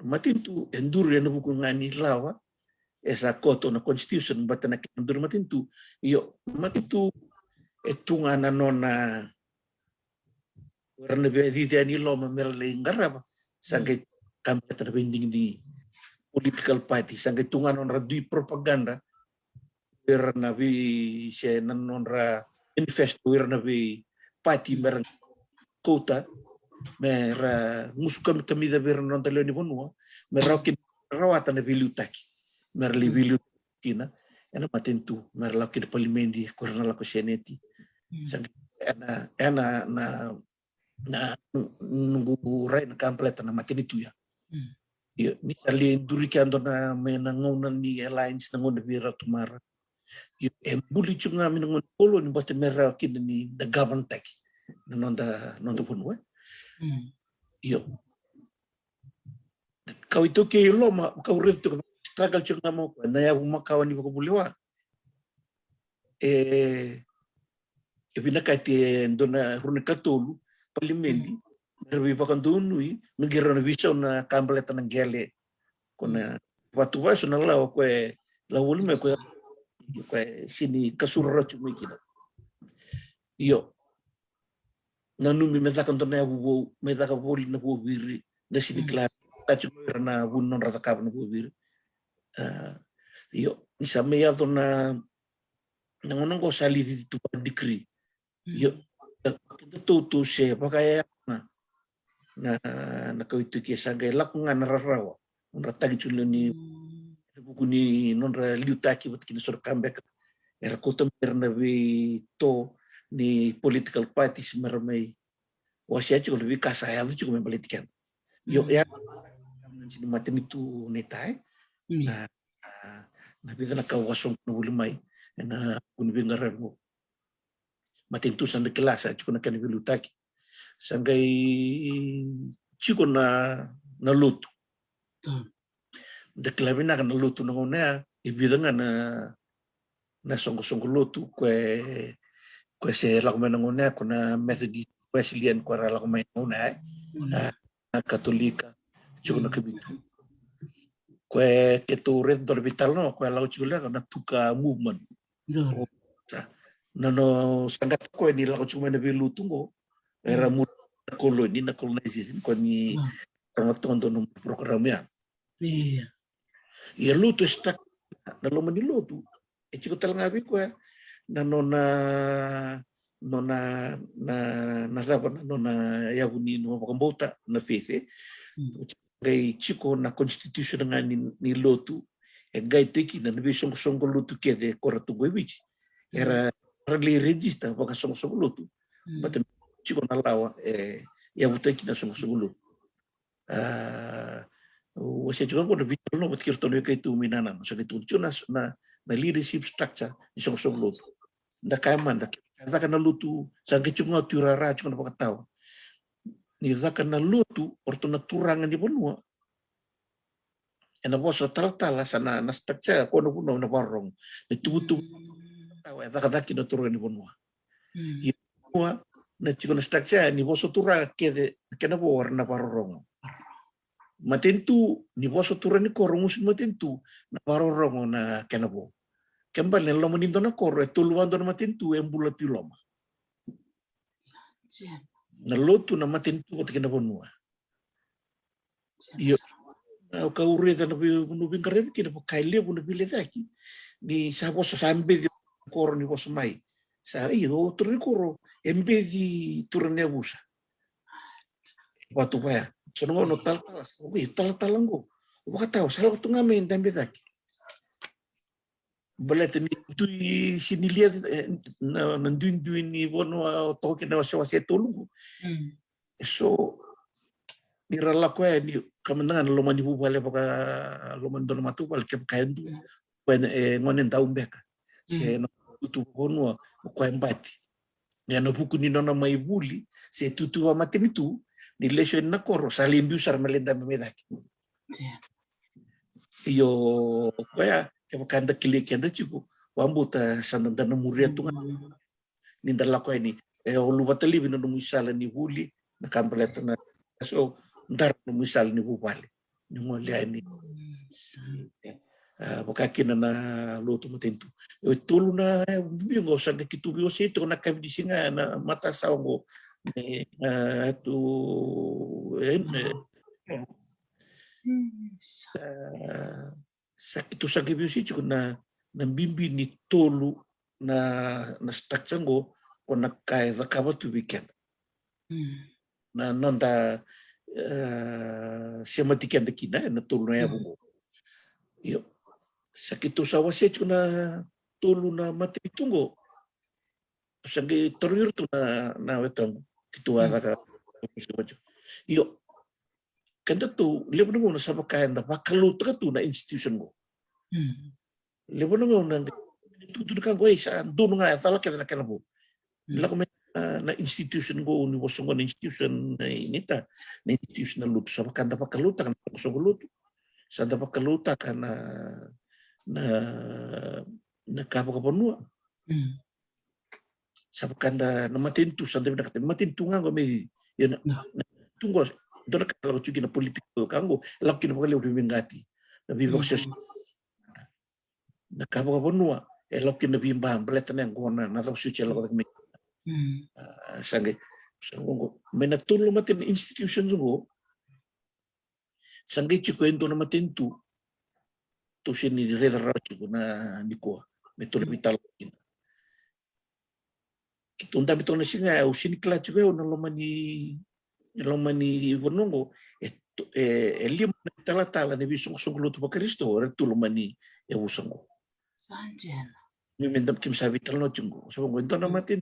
matentu endur ya na buku ngani lawa esa koto na constitution batana endur matentu yo matentu etunga na nona warna be dite ani lo merle ngaraba sagai kampeta bending di political party sangai tungan onra di propaganda werna vi se nanonra manifesto werna vi party mer kota mer muskam tamida werna non leoni bonua mer rokin rawata na vilutaki mer li vilutina ena matentu mer lakin parlimendi korna la koseneti sangai ena na nungu rain completa na matenitu ya yo misali durikando na may nangunan ni alliance nangun bira tumara yo embuli chunga minangun polo ni basta mera kin ni the government tech nonda punwe yo kau itu ke lo ma kau rito struggle chunga mo na ya umakawan ni ko buliwa binakati ndona runikatolu parlimendi Nervi pakandunui mengirana visau na kambaleta ng gele kona watu waso na lao kwe la volume kwe sini kasurra chumikina yo nanumi medakando na bubo medaka boli na bobiri na sini klar kachumira na bunon ratakab na bobiri yo isa meya to na nangonong ko sali dito decree yo to se pakaya na kawito kia sangai lakungan rarawa nonra tagi chulo ni buku ni nonra liutaki bat kina sur comeback era kota merna we to ni political parties mermai wasia chulo lebih kasaya tu cukup mempolitikan yo ya nanti matem itu netai na bida na kawasong nulumai na kunibingaran mo matem tu sanda kelas cukup nak liutaki sangai chiko na luto deklabina na luto na ngona ibidanga na songko luto kwe ko se la ko menanguna ko na Methodist Wesleyan ko ra la ko menanguna na Katolika chukuna kebitu ko ke tu red dor vital no ko la chula na tuka movement no sangat ko ni la ko chuma na bilu tungo era mu koloni na colonization ko ni tangaton no program ya ia lutu está na loma ni lutu e chico talanga ko na nona na sapa na nona yabuni no pagambota na fefe gai chico na constitution nga ni lutu e gai teki na nabi song lutu ke de koratu goibichi era rally register baka song lutu but chico na lawa e yabuteki na song lutu wase juga ko vital no batkir to kay tu minana so gitu na leadership structure isong lutu da kaman da kana lutu sang kicunga turara chunga pakataw ni da kana lutu orto na turangan di bonua ena boso tal sana na structure ko no na barong ni tubutu taw da kada kino turangan di bonua na chunga structure ni boso turanga kede kana bor na barong matentu ni boso turani korungus matentu na barong na kenabo kembal ne lo manindo na koro e tuluando na matentu e mbula piloma na lotu na matentu ko kena bonua iyo na ka ureda na bunubing karebe kina po kaile bunubile daki ni sa boso sambe di koro ni boso mai sa iyo turani koro embe di turani abusa watu baya sono no tal talango wakata sala tu ngamen dambe daki balete ni tu sinilia na ndun ni bono to ke na so se tolu so ni rala ko ni kamana lo mani bu vale baka lo mando matu bal ke kaendu wen ngonen daumbeka se no tu bono ko embati ni no buku ni nona mai buli se tutu wa matemitu ni lesson na koro salimbu sar melenda memedaki iyo ko ya ke bakanda kilikenda chiku wambuta sanandana muria tunga nindala ko ini olu batali bino musala ni huli na kampaleta na so ndar no musala ni bubale ni ngolia ini bakakina na lutu matentu eu tolu na bingo sa kitu bio sito na kabdisinga na mata sawo tu itu sa gibi si na bimbi ni tolu na structure ngo kona kai da kaba tu weekend na nonda semati kenda kina na tolu na yabungo yo sakito sa wase na tolu na mati tungo sangi teruyur tu na wetang kitua da yo kanda tu lebo ngo na sa kain da bakalutra tu na institution ngo lebo ngo na tu kan go isa dunu nga tala ka na kanabo la ko na institution go ni bosong na institution na inita na institution na lutu sa kanda bakaluta kan so lutu sa da bakaluta kan na kabo ka bonua sa kanda na matintu sa da matintu nga go me yan tunggo dona kala chuki na politiko kango lakki na pagaliw bingati na bibokses na kabo bonua e lakki na bimba bleta na ngona na daw suche lako me sange sango mena tulo matin institutions go sange chiko endo na matintu to sini reda racho na niko meto vital kitunda bitona singa usini kla chiko na lomani vonongo e lima tala ne bisong lutu pa Kristo ora tulumani e usango mi mendam kim sa vital no chungo so ngo ento na matin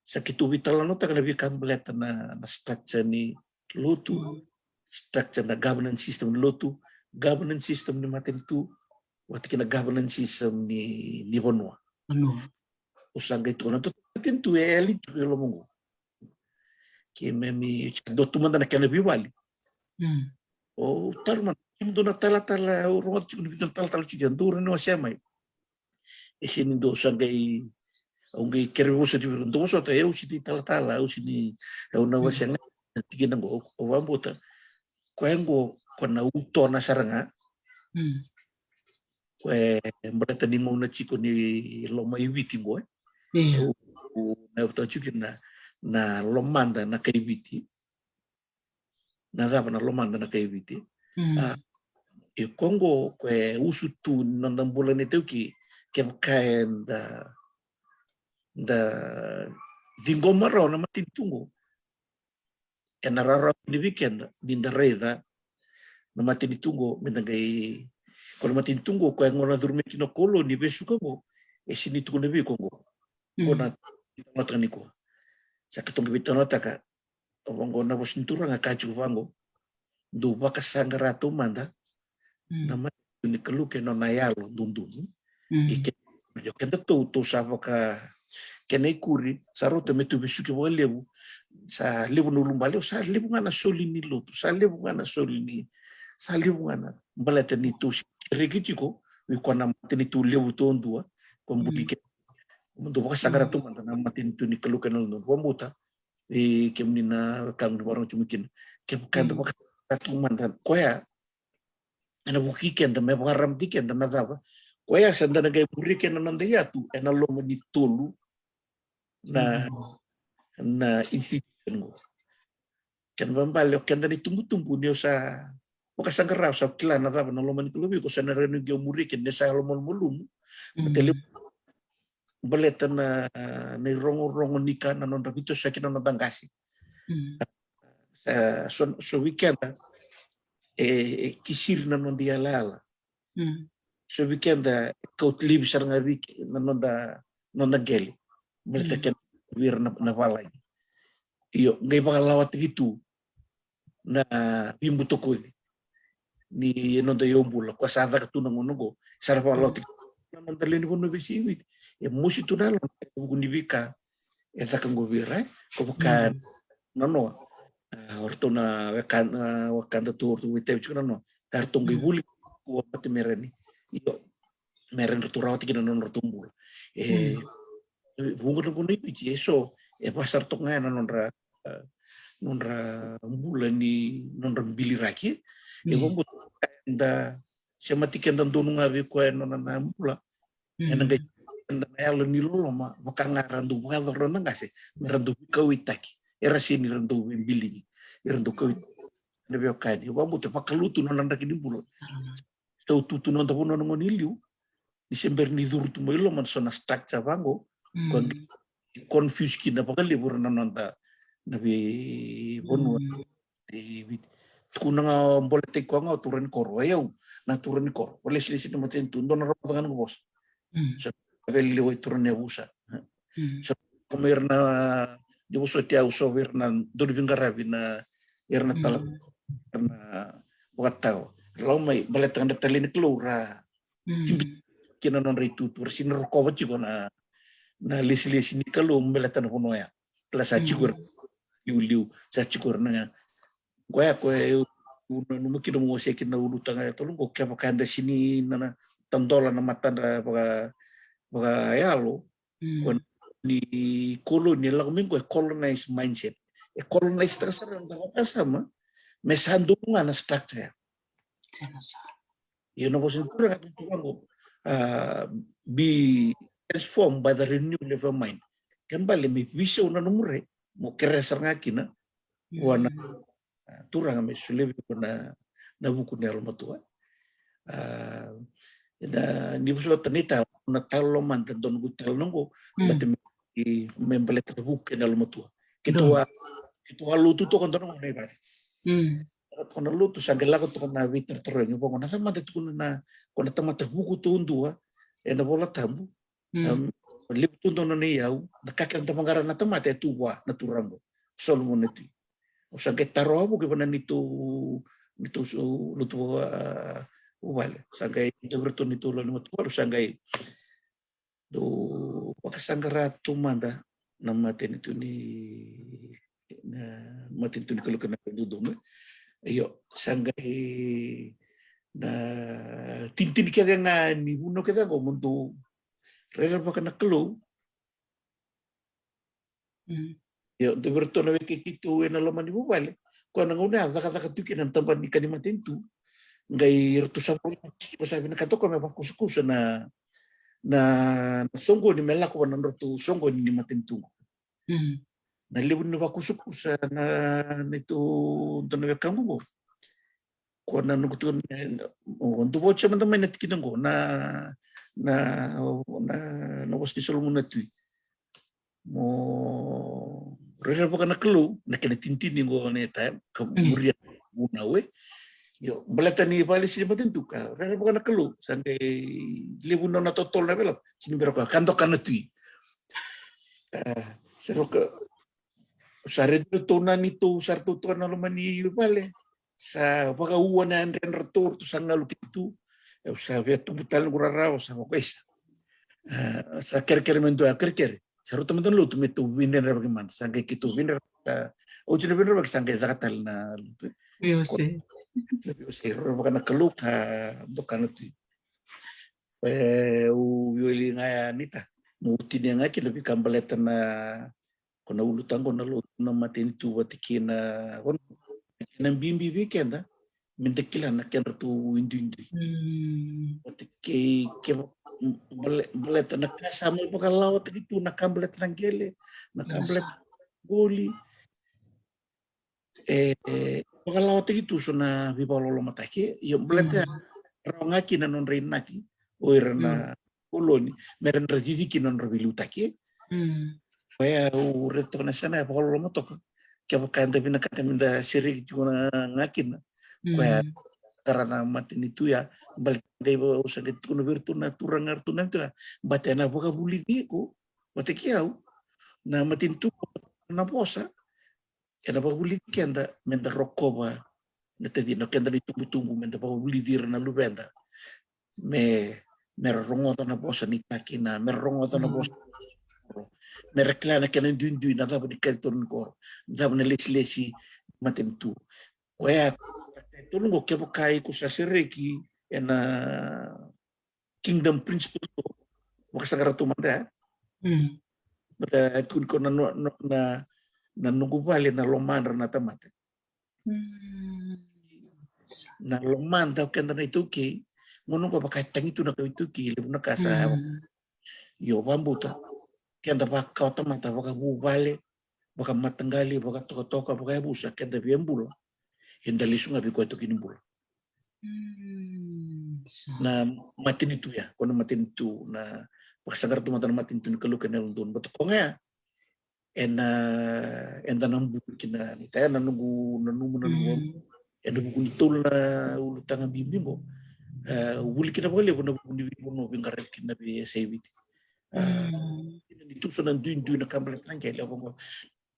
sa kitu vital no ta kana bi kambleta na structure ni lutu structure na governance system lutu governance system ni matin tu wati kina governance system ni honwa usanga itu na to matin tu eli tu lo mongo que me dotumanda na kana biwali o tarman indo na tala o rongat chiku ni tala chiku nduro no siamai ese nindo sangai Onge kere usa di virunto so ta eu sini tala au sini au na wasanga tigina go o vambota kwengo kona uto na saranga kwe mbreta ni mo na chiko ni loma iwiti go o na uto chiki na lomanda na kaibiti na zaba na lomanda na kaibiti e kongo kwe usu tu nandambula ne teuki kem kaen da dingoma ro na matin tungo e na rara ni weekend ninda reda na matin tungo menangai kono matin tungo ko ngona durme kino kolo ni besuka mo e sini tungo ne kongo ngona matani ko sa ketonga bitona taka ngona bos ntura nga kaju vango do baka sangara to manda na matin ni kaluke no nayalo dundun ike yo kenda to savoka kenai kuri sarote metu besuke mo lebu sa lebu no lumbale sa lebu ngana solini lotu sa lebu ngana solini sa lebu ngana balata ni tu regitiko wi kona matini tu lebu to ndua kombudike mundo baka sagara to manda na matini tu ni kalukan no bombuta e kemnina kam warong chumukin kem kanda baka tu manda koya ana bukiken da me baram diken da nadaba koya sanda na gay buriken na nanda yatu ena lomo ni tolu na institution go kan bambal kan dani tumbu ni sa makasangara sa kila na daba na lomo ni klubi ko sa na renu gyo muriken ne sa lomo mulum matele baleta na ni rongo nika na non rabito sa kinana bangasi so weekend kisir na non dia lala so weekend ko tlib saranga week na non da geli baleta ken wir na valai iyo ngai bakalawat gitu na bimbuto ko ni non da yombula ko sa da tu ngono go sarva lawat non da len gono bisiwi e musi tu nalo gundi bika e zakango vira ko bukan nono orto na wakanda tu orto wite chuna no tarto ngibuli ko pati mereni iyo meren tu rawati kina non tumbul bungo no ni pichi eso e pasar to ngana nonra bulan ni nonra bili raki e bombo da semati kenda donu ngabe ko nona mula enanga kenda yalo ni lolo ma bakanga randu bado ronda ngase randu kawitaki era sini randu bili randu kawit nebe okadi bombo te pakalutu nona ndaki bulo tau tutu nonta pono ngoniliu ni sember ni durtu mo ilo man sona structure bango confuse kina pakali burna nonta nabi bonu kuna nga bolete ko nga turen koro ayaw na turen koro wala sila sila matin tundo na rapat nga ng boss so beli wo turen ya busa so kumair na di buso tiya uso wir na doni bingarabi na irna talat na bukat tao law may balet nga natalin klura kina non ritu tur sinurko chiko na lisi ni kalum belatan kuno ya klasa chikur liu sa chikur na Gua no mukino mo se kina ulu tanga tolong ko kaya pakanda sini nana tandola na matanda baga yalo kon ni koloni la mingo colonize mindset colonize ta sarang ta sama mesando na structure you know bosin pura ka tuwango be transformed by the renewal of mind kan bale mi vision na numure mo kere saranga kina wana turang me sulebi na buku ni almatua na ni buso tanita na talo man don gutel nongo batem membelet buku ni almatua kitua lutu to kon don ne ba kon lutu sangela ko to na viter troño bo na sama de tu na kon tamata buku to undua na bola tambu lip tu don ne yau na kakan tamangara na tamate tuwa na turango solmoneti o sea que taro porque van nito lutu vale sangai itu bertu nito lo nito baru sangai do pakasangara tu manda nama itu ni matin tu ni kalau kena duduk iyo sangai na tintin kita nga ni uno kita go mundu rela pakana kelo Yo tu bertona ke kitu ena loma ni bubale. Ko na nguna zaka tuki nan tamban ni kanima tentu. Ngai rtu sabu ko sabi na katoko me bakuskusa na songo ni mela ko na rtu songo ni matentu. Na lebu ni bakuskusa na itu tanaga kangu. Ko na nugutun onto bocha man tamay natkinango na was ni solo muna tu. Mo resa pa na kelu na kinatintini ngo na ta kemuria muna we yo balata ni bali si matentu ka resa pa na kelu sande lebu na totol na bela sini beraka kanto kanatui seroka sare to na nito sarto to na lomani bale sa baka uwana ren retor to sa ngalu kitu sa vetu butal gurara sa koisa sa kerker mendo kerker Saru teman-teman lu tuh metu winner bagaimana? Sangkai gitu winner, ujung winner bagi sangkai zakatal na. Biose. Biose, bukan keluk bukan itu. Wili ngaya nita, muti dia ngaki lebih kambaletan na, kena ulutan kena lu namatin tu watikin na, kena bimbi weekend dah. Mendekilan nak kena tu indu. Ke belet nak sama pakalau itu nak belet nanggele, nak belet goli. Pakalau itu suna bipalo matake, yo belet rongaki na non reinaki, oirna koloni, meren rejiki non rebilutake. Kaya uretona sana pakalau matok, kaya bukan tapi nak kata minda siri juga ngakin. Kaya karena matin itu ya balik debo usah gitu no virtu natura ngartu nanti bate na boka buli diko bate kiau na matin tu na posa era boka buli kenda menda rokoba nete di no kenda di tumbu menda boka buli dir na lubenda me rongo na posa ni takina me rongo na posa me reclana kena dundu na daba di kelton kor daba na lesi matin tu kaya tulungo ke bukai ku sasireki ena kingdom principle makasagara tu manda bata kun ko na nungu vale na lomandra na tamate na lomanda kenda na ituki ngono ko bakai tangitu na ituki lebu na kasa yo bambuta kenda baka tamata baka vale baka matanggali baka toka baka busa kenda biembula henda lisunga biko itu kinimbul. Na matin itu ya, kono matin itu na pasagar tu matan matin itu kalau kena lundun betul kong ya. Ena nambu kina ni taya nanungu ena buku nitul na ulu tangan bimbi mo. Uli kita boleh kono buku ni bono bingkarek kina bi sewit. Itu sunan duin na kambelet nangkel apa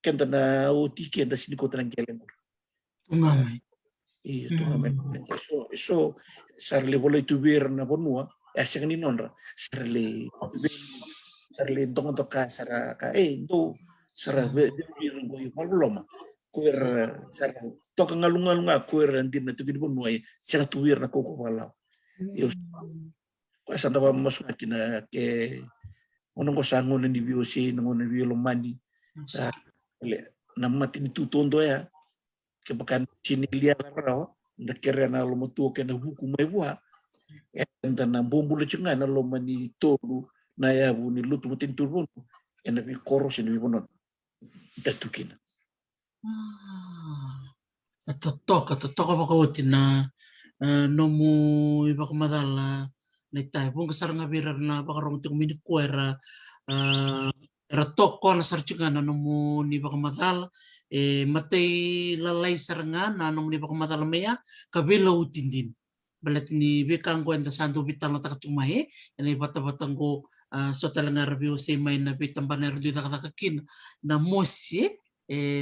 kenta na otiki enda sini kota nangkel. Tungamay. Tungamay. So sarle boleh tu bir na bonua. Asya ni nonra. Sarle tong ka sara ka do sara bir ngo maloma. Kuer sara toka ngalunga kuer antin na tu bonua sara tu bir na koko pala. Yo ko santa ba masuk kina ke ono ko sangon ni biosi ngon ni biolomani. Namatin tu tondo ya. Kebakan sini liar raw nakere na lomotu ke na buku mai bua enta na bombu le chenga na lo mani tolu na ya bu ni lutu mutin turun ena bi koros ni bonon tatukina totoka baka na nomu ibaka madala na tay bung kasar nga birar na baka rong tung mini kuera era toko na sarchinga na nomu ni baka madala matay lalay sarangan na nung ni baka madala maya kabila utindin balat ni bikang ko enda santo bitang na takachumahe ena ibata-batang ko so talaga review say may na bitang baner di takakakin na mosi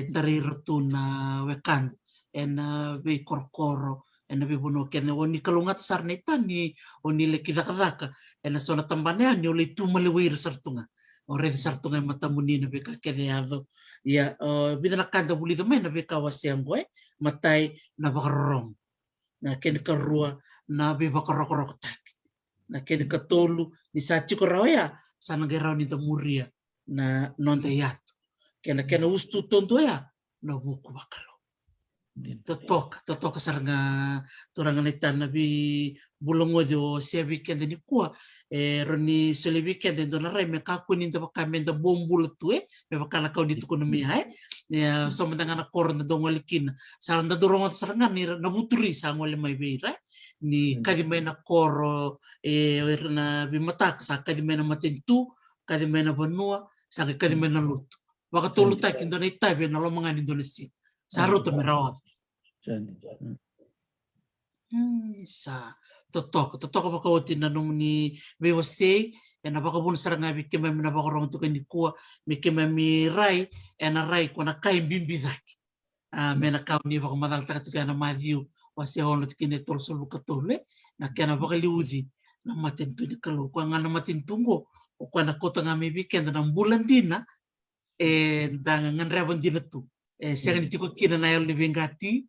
tarirto na wekan ena be korkoro ena be buno ken oni kalungat sarneta ni oni lekidakadaka ena so na tambane ni oli tumaliwir sartunga ore sartunga matamuni na be kakedeado ya bidala kada bulido may na be kawasiang ko matay na bakarong na ken karua na be bakarok tak na ken katolu ni sachi ko rawya sana geraw ni tamuria na nonte yato kena ustu tondo ya na buku bakalo totoka saranga turanga netana bi bulongo jo sia weekend ni kuwa roni sole weekend ndo na rai me ka kuni ndo baka menda bombul tu me baka na kau ditu kono mi hai ya so mendanga na kor ndo ngolikina saranda dorongo saranga ni na buturi sa ngole mai beira ni kadi mai na koro na bi mata sa kadi mai na matentu kadi mai na banua sa kadi mai na lutu baka tolu ta kindo na itabe na lo mga Indonesia saruto merawat sa totoka baka oti na nung ni bewase na baka bun saranga bi kema na baka rong to ni kuwa mi kema mi rai na rai ko na kai bimbi daki me na ka ni baka madal ta tika na madiu wase hono tikine tol sulu katole na kana baka liudi na matentu ni kalo ko ngana matentungo o ko na kota ngame weekend na bulan dina dang nganrebon dina tu sega ni tiko kina na yalo ni vengati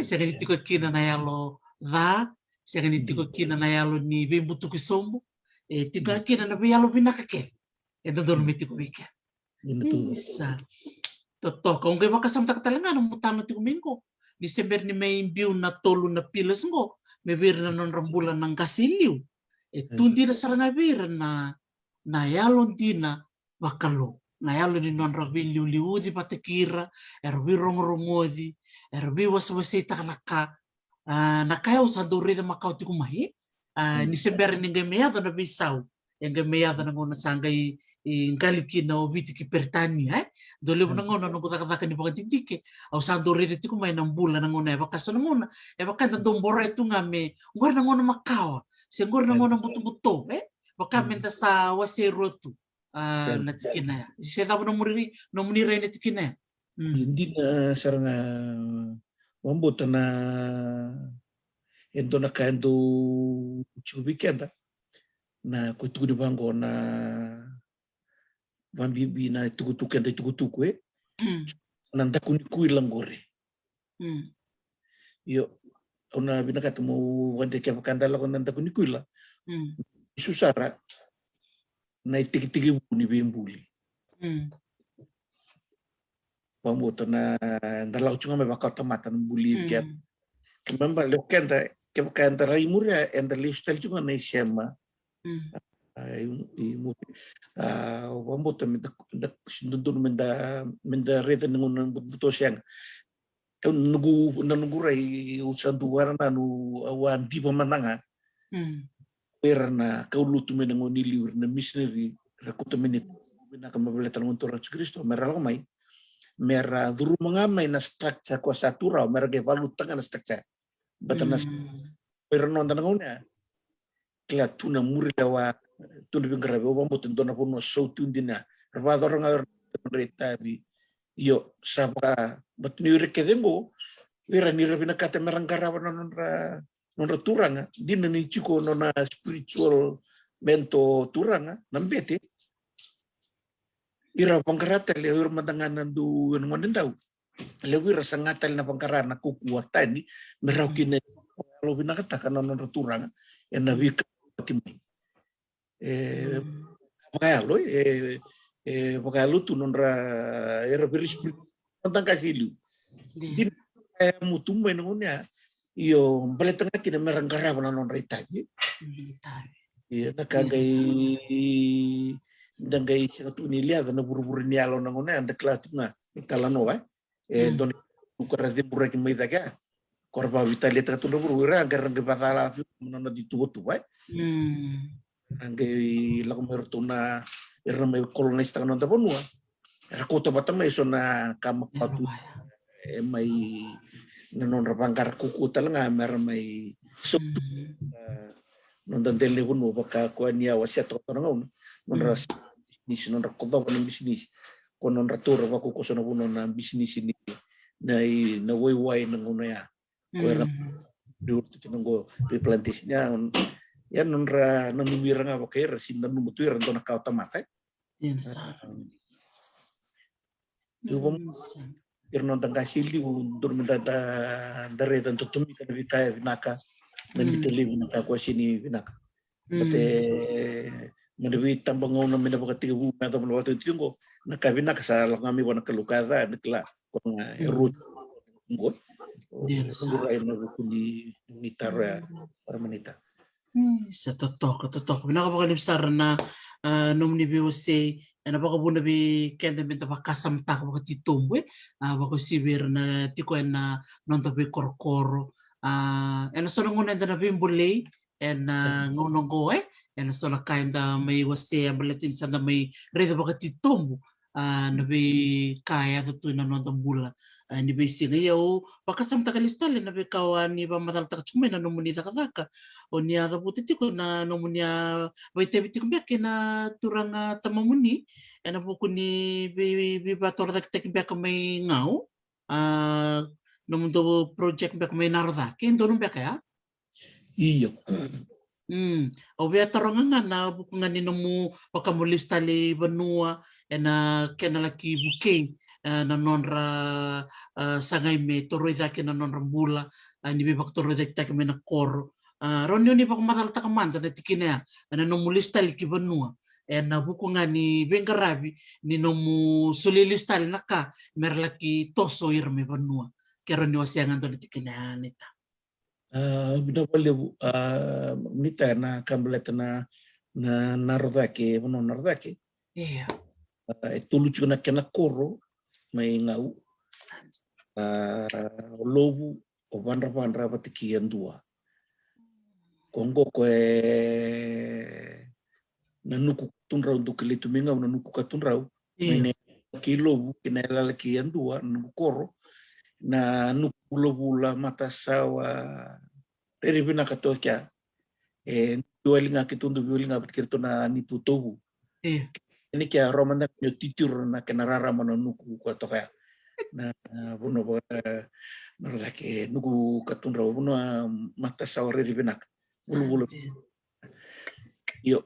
sega ni tiko kina na yalo dha sega ni tiko kina na yalo ni vembutu kisombo tiko kina na yalo vinaka ke dondon mi tiko weekend isa totoka unge makasam ta katalanga no mutano tiko mingo ni sember ni may imbiu na tolu na pilas ngo me bir na non rambulan ng kasiliw tundi na saranga bir na yalo dina bakalo na yalo ni non rabi liudi patekira erbi rongrongodi erbi waswase takalaka nakaya usadori na makau tiku mahi ni sember ni ngemeada na bisau yang ngemeada na ngona sangai ngaliki na obiti ki pertania dole na ngona no kutakataka ni pagtitike au sadori tiku mai na mbula na ngona baka so ngona baka ndombora itu ngame ngor na ngona makawa sengor na ngona buto baka menta sa waserotu na tikina ya se dabo no munira na tikina hindi na saranga wambuta na endo na kaendo chubikenda na kutuku bango na bambibi na tukutuku enda tukutuku nanda kunikui langore yo una binakatu mo wande kya kandala ko nanda kunikui la isusara na itikitigi ni bembuli pamoto na ndalau chunga me bakata matan buli kya kemamba lokenda kenda raimuria enda listel chunga na isema pamoto me sindundur menda reda ngun buto siang nugu rai usandu warna nu awan di pemananga erna kaulutu menangoni liur na missionary rakuta menit bina kamabaletan untuk Yesus Kristus meralmai mera duru mengamai na structure kuasa turau mera ge valuta tanga na structure batanas pernon tanangona kla tuna murilawa tuna bingarabe obambo tentona pono soutundina ravador ngar retabi yo saba batni rekedengo era ni rebina kata merangkarawa nonra turanga dina ni chiko nona spiritual mento turanga nambete ira pangkarata le ur madanganan du ngonen tau le ira sangatal na pangkarana na kukuwatani meraukin lo binakata kana nonra turanga en na vika timai pagalo tu nonra era beris tentang kasilu din mutum ngonya iyo baletanga kina merangkara na nonra itabi iya nakagai dangai satu nilia na buru-buru nialo na ngone anda klatunga italano don ukara de buraki mai daga korba vitali ta tunda buru-buru agar nge batala nona ditutu angai lakumertuna irna mai kolonista nonta bonua rakota batama isona kamakatu mai nanon rapangkar kuku talanga mer mai nonta dele bonu baka kwania wasiato torangau nonra bisnis nonra kodo kan bisnis konon ratur baku kosono bono na bisnis ini na wai nangona ya ko era dur tingo replantisnya ya nonra nanumira nga bakera sinda numutu era dona ka otomata irno tanga sili undur mendata dare dan tutumi kan vitaya vinaka dan vitali vinaka ko sini vinaka bate Manawi tambang ngau na minapakatiga na ito mga wato ito ko nakabina kasalang kami wana kalukada nakla kung erut ngot ngurai na kuni nitara para manita. Sa totoo. Pinakapakalimsar na nung nibiwase na baka buna bi kenda benta pakasamta ka baka titumwe baka sibir na tikuan na nonto bi korkoro ena sono nguna na bimbulay en ngunong ko ena sono kainda may wase ambalatin sa na may reda baka titumbo na bi kaya to na nonto bula ni bi singa yo pakasamta kalistale na bi kawan ni ba matalta chumay na numunita kataka o niya ka puti ko na numunya baite ko na turang tamamuni ana buku ni bi bator tek bek may ngau numundo project bek may narda ken donum bek ya Iyo. O bia tarongan na buku nga ni nomu pakamulista li banua na kenalaki buke na nonra sangay me toroy dake na nonra bula ni bi baktoro dake me na koro ronyo ni pakamatalta kamanda na tikina na nomulista li kibanua na buku nga ni bengarabi ni nomu sulilista li naka merlaki toso irme banua kero ni wasiangan to tikina nita Binawali nita na kambaleta na narodake mono narodake iya tuluchu na kena koro may ngau lobu o bandra patikian dua Kongo ko nanuku tunrau do kilitu minga nanuku katunrau may kilo kinala kian dua nanuku koro na nuku lobu la mata sawa reri bina katokia duelinga kitundu duelinga kirto na nitutobu ini kia romanda nyo titur na kenarara mana nuku katokia na buno ba narake nuku katunrau buno mata sawa reri bina bulu yo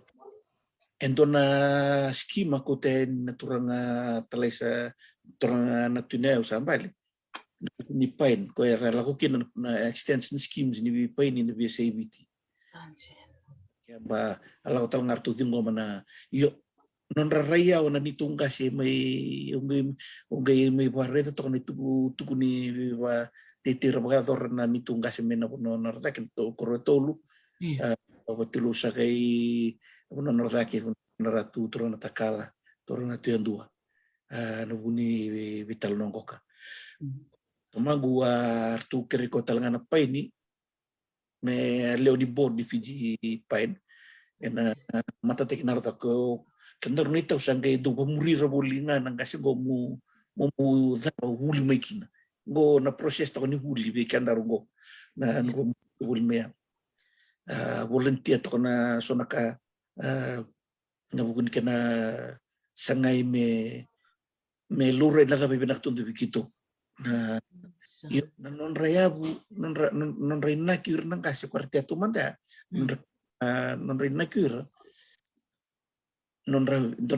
entona skima kote naturanga talesa turanga natuneo sambali ni pain ko era lakukin na extension schemes ni pain ni BSABT ya ba ala hotel ngartu tingo mana yo non raya ona nitunga si may may barreta to ni tuku ni ba titir bagador na nitunga si mena no narta que to corretolu o tilu sa kay no narta que naratu tro na takala tro na tiandua no buni vital nongkoka Tomagu artu keriko talangana paini me leo di board di Fiji pain ena mata teknar ko kendar nita usangge do pamuri rabolinga nang kasi go mu za wuli making go na proses to ni wuli be kendar go na go wuli me volunteer to na sonaka na bugun kana sangay me lure na sabi binak tundu bikito na non rayabu non raina kyur nang kasi kwartia tu manda non raina kyur non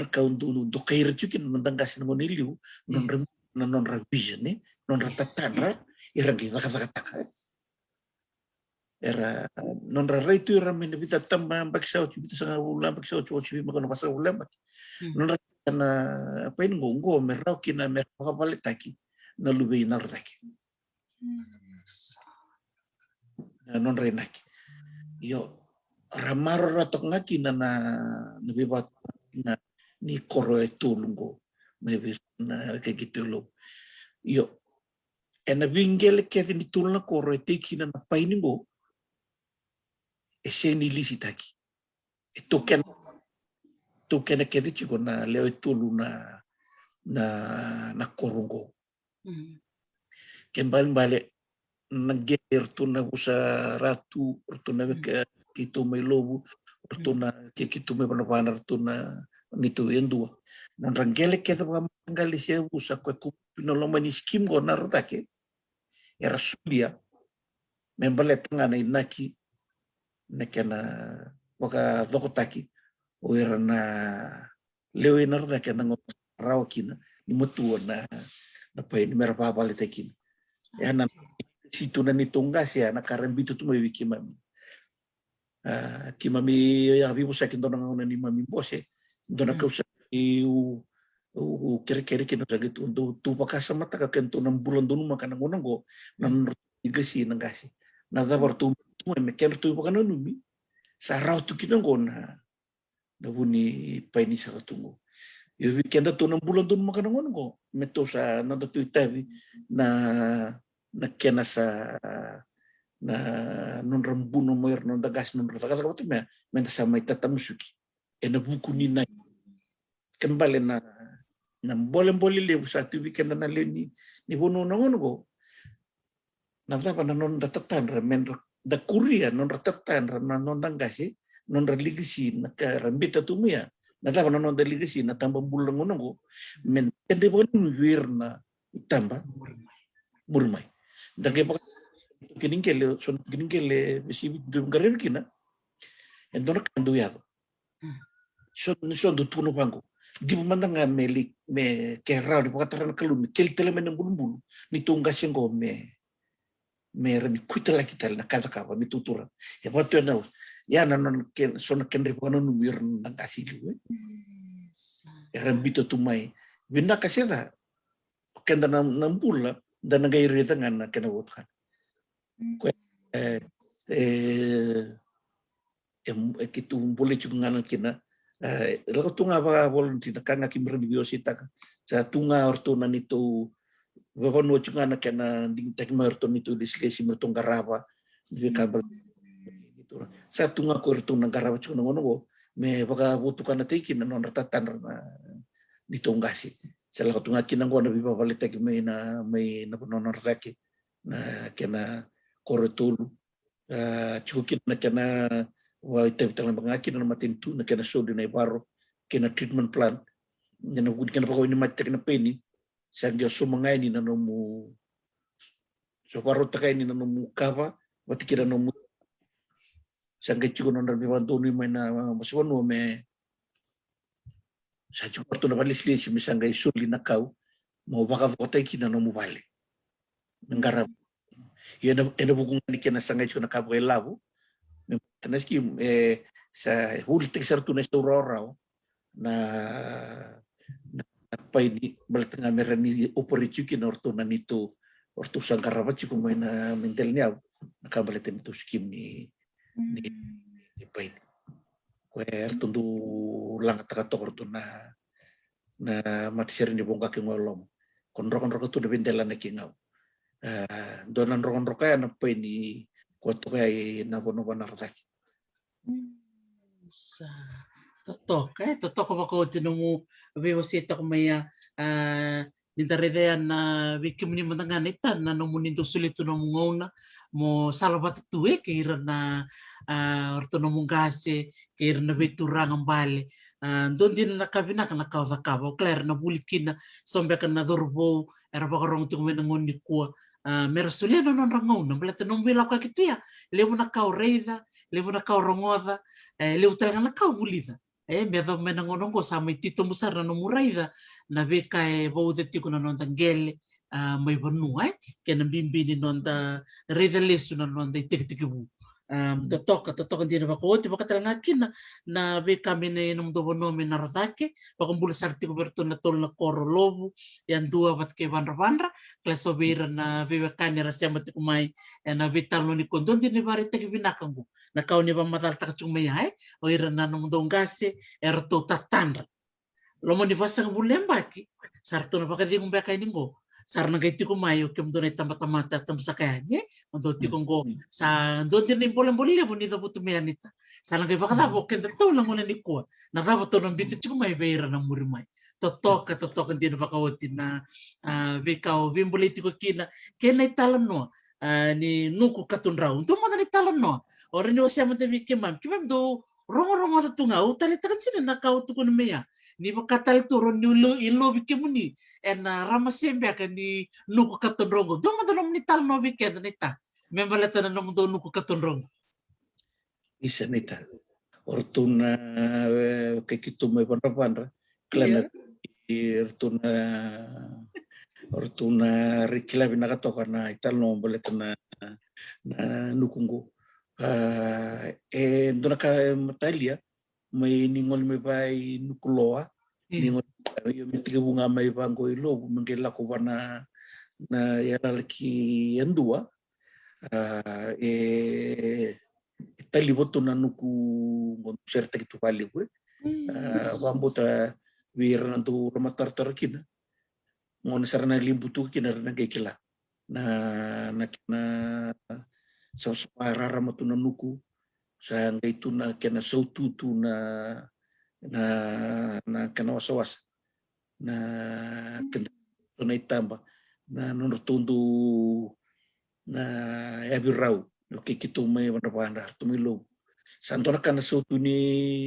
kaun do kair chukin mandang kasi non iliu non vision ni non ratatan irang kita kata era non rai tu ram ni bita tamba baksa chu bita sanga ulam baksa chu chu makono pasa ulam non na apa ini ngonggo merau kina merau kapalitaki na lubay na rotaki non renaki yo ramaro ratok ngaki na nabibat na ni koro etulungo maybe na kagito lo yo ena bingel kevin tulna koro eteki na paini mo eseni lisitaki token kedi chiko na leo etulu na korongo kembali balik nager tu na usa ratu tu na kitu may lobo tu na kitu may panapanar tu na nito endua non rangele ke ba mangali sia usa ko pinoloma ni skim go na rotake era sulia membale tanga na inaki nekena waka dokotaki o era na leo na rotake na rawkina ni mutu na pa ni merpa pale tekin ya na situ na nitunggas ya na karembito tu may wikiman Ki mami ya vivo sa kin dona ngona ni mami bose dona kausa o kere-kere kina sa gitu untuk tu pakasa mata ka kento ng bulan doon makana ngona go nan igasi nang kasi na dabar tu me ker tu pakana numi sa raw tu kina ngona na buni paini sa tungo yo weekend tu ng bulan doon makana ngona go meto sa na tu itabi na kena sa na non rambuno mo non dagas non dagas ka me menta sa may tatamusuki na buku ni na kembali na boleh le satu weekend na le ni bono na ngono go na tapa na non datatan ra men da kuria non datatan ra non dangasi non religisi na ka rambita tumia na tapa na non religisi na tamba bulang ngono go men kende bono wirna tamba murmai dangge Gininkele son gininkele besi dum garer kina endona kandu yado son do tuno bango di mandanga me kerra di pakataran kalun kel tele men bulbul ni tunga sengo me remi kuitala kital na kata ka mi tutura ya watu na ya na non ken son ken ripono no mir na kasili rembito tumai binna kaseda kenda na mbula dan ngairi tangan kena wotkan kitu boleh cungan kina lalu tunga apa boleh tidak kan aki berbiosita sa tunga orto nanito bawa no cungan kena ding tek orto nito dislesi mertung garaba dia kabel gitu sa tunga ko orto nang garaba cungan ngono me baga butukan atikin non ratatan ditungasi sala tunga kina ngona biba balitek me na non rataki na kena korotulu cukup na kena wa ite bitang bangaki na matin tu na kena so dinay baro kena treatment plan na gud kena pako ni matek na peni sa ndio so mangay ni na mu so baro takay ni na mu kaba wati kira no mu sa ngai chuko no ndabi bantu ni may na masuno me sa chuko to na balis lisi mi sa ngai suli na kau mo baka votay kina no mu bale ngara ena bukungan ni kena sangay chuna kabo elabu teneski sa hultek sartu na rorao na apa ini beltanga merani oporichuki norto na nito orto sangkaraba chuko mo na mental niya nakabaleten to skim ni pay kwer tundu lang takatok orto na matisir ni bongka ki ngolom konro to de bendela na kingaw donan rongon rokaya na pa ini kuat kaya na bono banartaki sa totok ko tinungu veo sita ko maya nindaredean na wiki muni mandangan itan na nomunin to sulit no mungona mo salabat tuwe kira na orto no mungase kira na veturang ambale don din na kabina kana kawakaba kler na bulikina sombe kana dorbo era bakarong tu menangon di kuwa merasulia non rangona belata non bila ka kitia levo na kau reida levo na kau rongoda levo tala na kau bulida me do menangon ngo sa mai tito musar na muraida na beka bo de tiko na non tangele mai bonu ke na bimbini non da reida lesu na non da tiktikibu totoka ndina bakoti bakatala kina na beka mene num do bono me na radake bakumbul sarti kuberto na tol na koro lobu yang dua bat ke bandra kleso bira na vivekani rasya mati kumai na vital no ni kondon dini bari teki vinakangu na kau ni bamatal tak chumai hai o ira na num do ngase erto tatandra lomo ni vasang bulembaki sarto na bakadi ngumbeka iningo sarna gaiti ko mayo kem do na tamata tamsakanye ndo tikongo sa ndo din boleh boni da butu meanita sarna gai bakada boken da to lang ni ko na da to no bitu ko mai beira na murimai totoka din bakawoti na vikao vimbolitiko kina kena italan no ni nuku katunrau ndo mo na italan no ora ni wasa mate vikemam kimam do rongo da tunga utale takan sina na kau tu ko meya ni vakatal turo ni ilo vikemuni ena ramasembe ka ni nuku katonrongo do madalom ni tal no weekend nita membalata na nom do nuku katonrongo isa nita ortuna kekitu mai pandra klana ortuna rikila binaka toka na ital no baleta na nukungo Ndona ka matalia may ningol may bay nukuloa ningol yo mitige bunga may bango ilo mengela ko na yalalaki andua tali boto na nuku ngon serta gitu bali gue wambuta wir nantu ramatar tarakina ngon sarana limbutu kina na gekila na sa suara matu na nuku sa itu na kena saututu na kena wasawas na kena itamba na nunurtundu na yabirau oke kitu may wanapanda tumilo santona kana sautu ni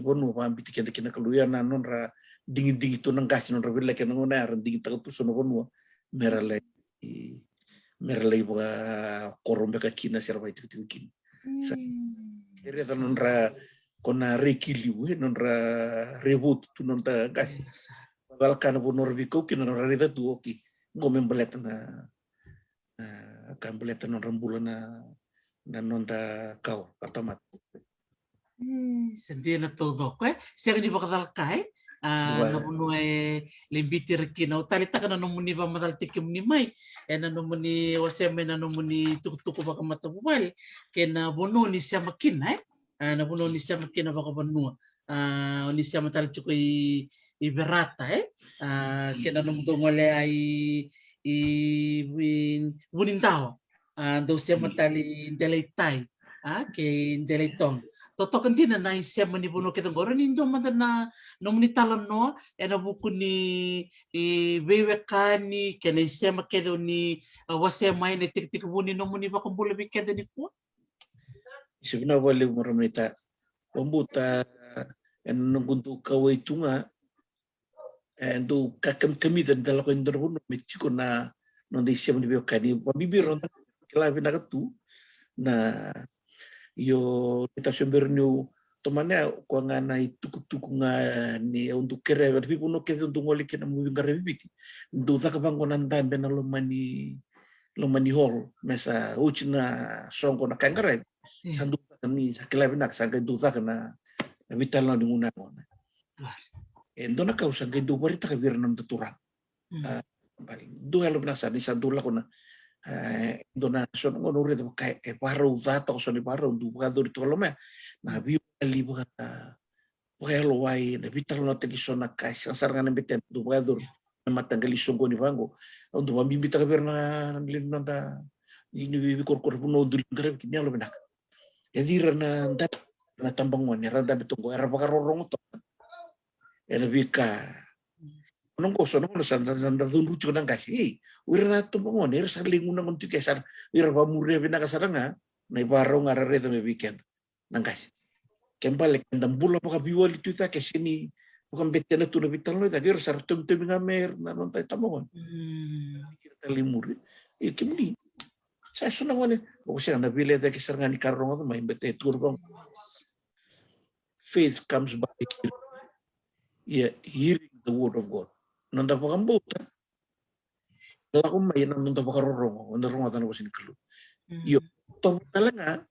bonu pambiti kena kena keluya na nonra dingin tu nang kasih nonra bela kena ngonar dingin tak tu sono bonu meralai boga korombe ka kina serba itu kin ere ta nonra kona rekiliu nonra rebut tu nonta kasih bakal kana bonor biko kin nonra reda tu oki ngomem belet na kan belet non rembulan na nonta kau katamat Sendiri na todo ko siya ni bakal kai na puno limbiti rekina utalita kana no muni va madal tikim ni mai na no muni waseme na no muni tuku baka matabubal kena bono ni siya makina na bono ni siya makina baka banua ni siya matal chuko iberata kena no mudongole ai bunintao do siya matali deleitai ke deleitong totokan din na siya manibuno kita goro nindo man na nomni talon no na buku ni wewekani kena siya makedo ni wase mai ni tik buni nomni ba kumbula bikeda ni po sibna wale moramita pembuta nungkuntu kawai tunga endo kakam kami dan dalam kondor pun meciko na nonde siya manibiyokani pabibir ronda kelabi nakatu na yo kita sumbernu tomane ko ngana tuku nga ni untuk kere tapi puno ke untuk ngoli kena mu ngare bibiti ndu ta kabangonan tambe na lomani hol mesa uchna songo na kangare sandu ni sakila binak sanga ndu ta kana vital na dinguna ngona endona kausa ndu barita ka birnan tuturang ndu halo binasa ni sandu la kona dona son ngono re kai paro usato so ni paro du bugador to lo me na bi ali bugata lo wai na vital no te sona kai sar ngana beten du bugador na matangali songo ni vango du bambi bita berna lin nanda ini bi kor puno dul ngare kini lo benak ya dirana na tambang ngone randa betungo era bakarorong to ela bika non ko sono no san dun rucu nang kasi wirna to ngone er sarling unang untuk kesar wir ba murre bina kasaranga na ibaro ngarare to weekend nang kasi kembali kendam bula paka biwali tu ta kesini bukan betena tu bital no ta ger sar tum ngamer na non ta tamongon kita limur kimni saya sunang ngone ko siya na bile ta kesar ngani karong to mai bete turbong faith comes by hearing the word of God nanda pakambuta laku may nanda pakarorong nanda rongatan ko sinikalo yo to talaga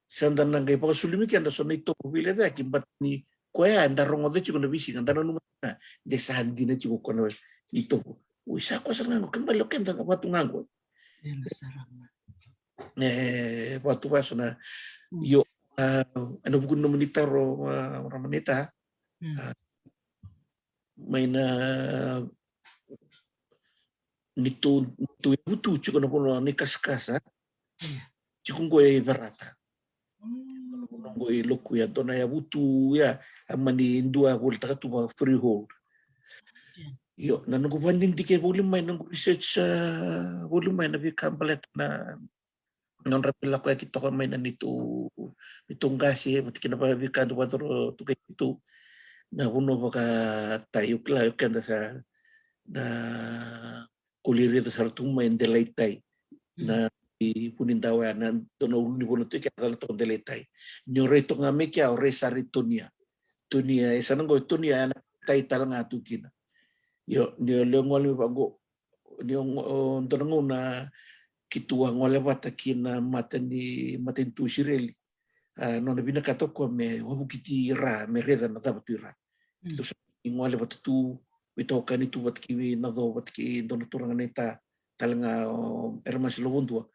sanda nangay pakasulimi kaya nda sonay to pupila da kimbat ni kuya anda rongoto chiko na bisi anda no na desahan din na chiko ko na ito uy sako sa ngango kembali ko kenda kapatu ngango patu paso na yo ano bugun no manitaro ramanita may na nito butu chiko na puno ni kaskasa chiko ko ay barata ko loku ya to na ya butu ya amani ndua ko taka tu freehold yo na nung funding dike volume may nung research volume may na bi kampalet na non rapila ko kita ko may na nitong gasi pati kinapabi kanto patro to itu na puno baka tayo klayo kanda sa na kuliri to sartung may delay na punindawa na tono ni bono te ka to deletay nyore to nga mekia ore saritonia tunia esa ngo tunia na tai tal nga tukina yo ni lengol mi bago ni tono na kitua ngole wata kina matani tu sireli no na bina katoko me wabu kiti ra me reda na tabatu ra kitu sa ngole wata tu witoka ni tu wat ki na do wat ki dona turanga neta talanga ermas lobundua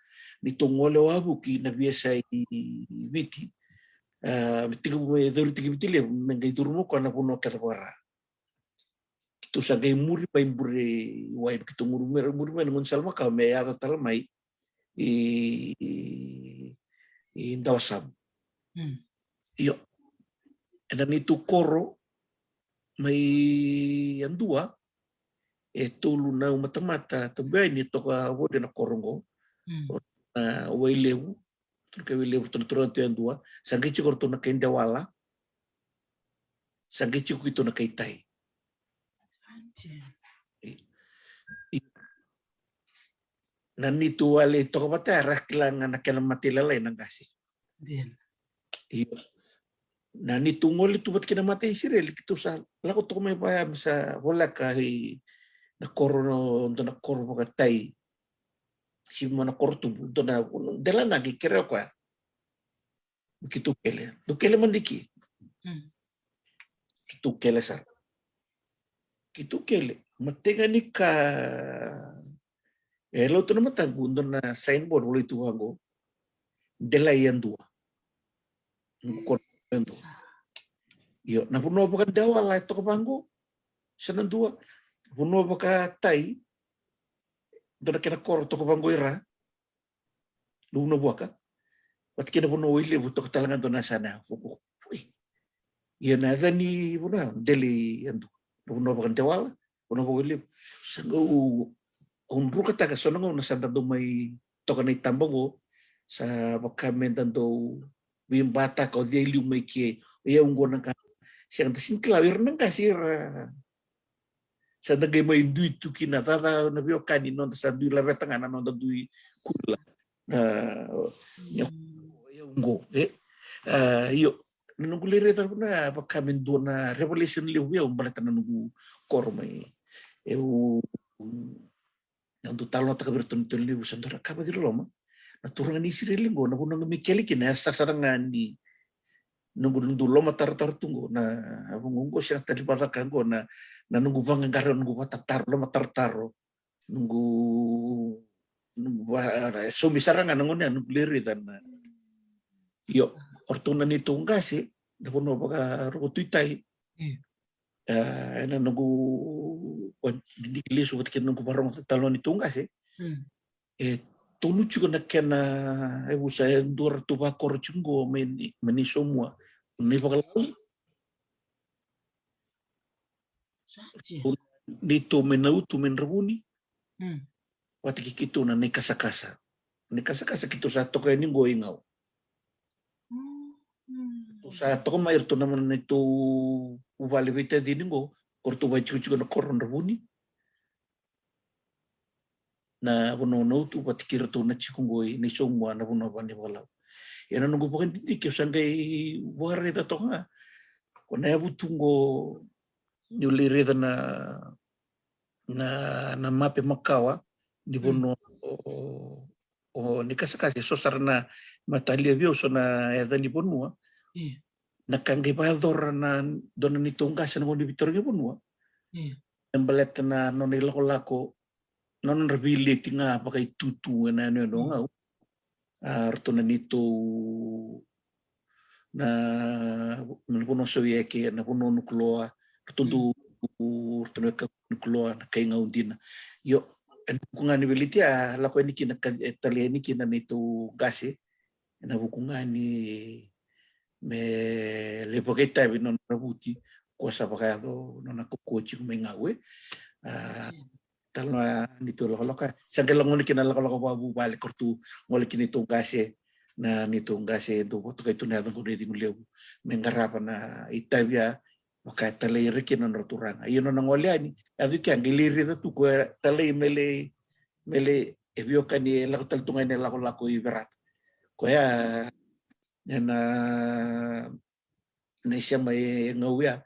ni to ngole wabu ki na biasa i viti tiga me doru tiga vitile me ngai turmo ko na puno katawara kitu sa ngai muri pa imbure wai kitu muri me ngun salma ka me ado talmai i Dawasam. Iyo. And then itu koro may andua tulu na mata-mata tambay ni toka wode na korongo na wailewu turka wailewu tunuturan tu andua sangay chikor to na kaindawala sangay chikor ito na kaitay. Nanito wale toka patara kailangan nakalamatila ng kasi. Iyo. Na nitungol ito ba't kinamatay si Rel? Ito sa lako to may bayam sa wala kahit na koro magatay. Si mo na koro tubo do na dala nagi kira ko. Kitu kele. Do kele mandiki. Kitu kele sar. Kitu kele. Matenga ni ka lo to na matagundo na signboard wala ito hango. Dala yan dua. Yo, na puno pa ka dawa la ito kapango. Sa nandua. Puno pa ka tay. Doon na kinakoro ito kapango ira. Luno buwa ka. At kinapuno wili. Buto ka talaga doon na sana. Uy. Yan na ni puno. Deli ando. Puno pa ka dawa la. Puno pa wili. Sanga unro ka taga. So nang nasanda doon may toka na itambang sa magkamen do bata ko dia lumay ki ya ungo nang siang tasin klawir nang kasir sa nagay may duit tu kinatata na biyo kanino sa duit lawe tanga na no duit kula ya ungo yo nung lireta na pagkamin do na revelation liwe balata na nung kormay nang total na tagaberton liwe sandara kabadir loma naturangan ni sirilingo na punang mikelikin na sasarangan ni nunggu lo matar tunggu na nunggu siya tadi batakan ko na nunggu bangang karo nunggu batatar lo matar nunggu so misarangan nunggu nunggu liri dan yo ortunan itu enggak sih na puno baka rukutitay na nunggu dindikili sukat kin nunggu parang talon itu enggak sih tunu juga na kena saya dua tuba korchungo meni semua ni pakalau nito menau tu menrebuni wati kitu na ni kasa-kasa kitu sa to kay ningo ingaw to sa to mayor to naman nito uvalibita diningo korto ba chuchu na koron rebuni na buno tu patikir tu na chikungoi ni somwa na buno bani walau yana nunggu pakan titik sangai buhar ita to nga kona ya butungo nyulire na mape makawa di buno ni kasakasi so sarna matalia bio so na ya ni buno na kangai pador na dona ni tongga sa mo di bitor ni buno embalet na no ni lako non rebili tinga pakai tutu na ano nga arto na nito na puno soyeke na puno nukloa tundu tuno ka nukloa na kay ngaundina yo bukungan ni beliti lako ni kina talia ni kina nito gase na bukungan ni me le poketa non rabuti cosa pagado non akukochi kumengawe talma nito lokaloka sangkel ngoni kina lokaloka babu balik kortu ngoli kini tungkase na nito ngase do to kay tunay ng kuni dingulew mengarapa na itabya maka talay rekin na roturang ayun na ngoli ani adu kyan giliri na tu ko talay mele ebyo kani lakotal tungay na lako iberat ko ya na siya may ngawya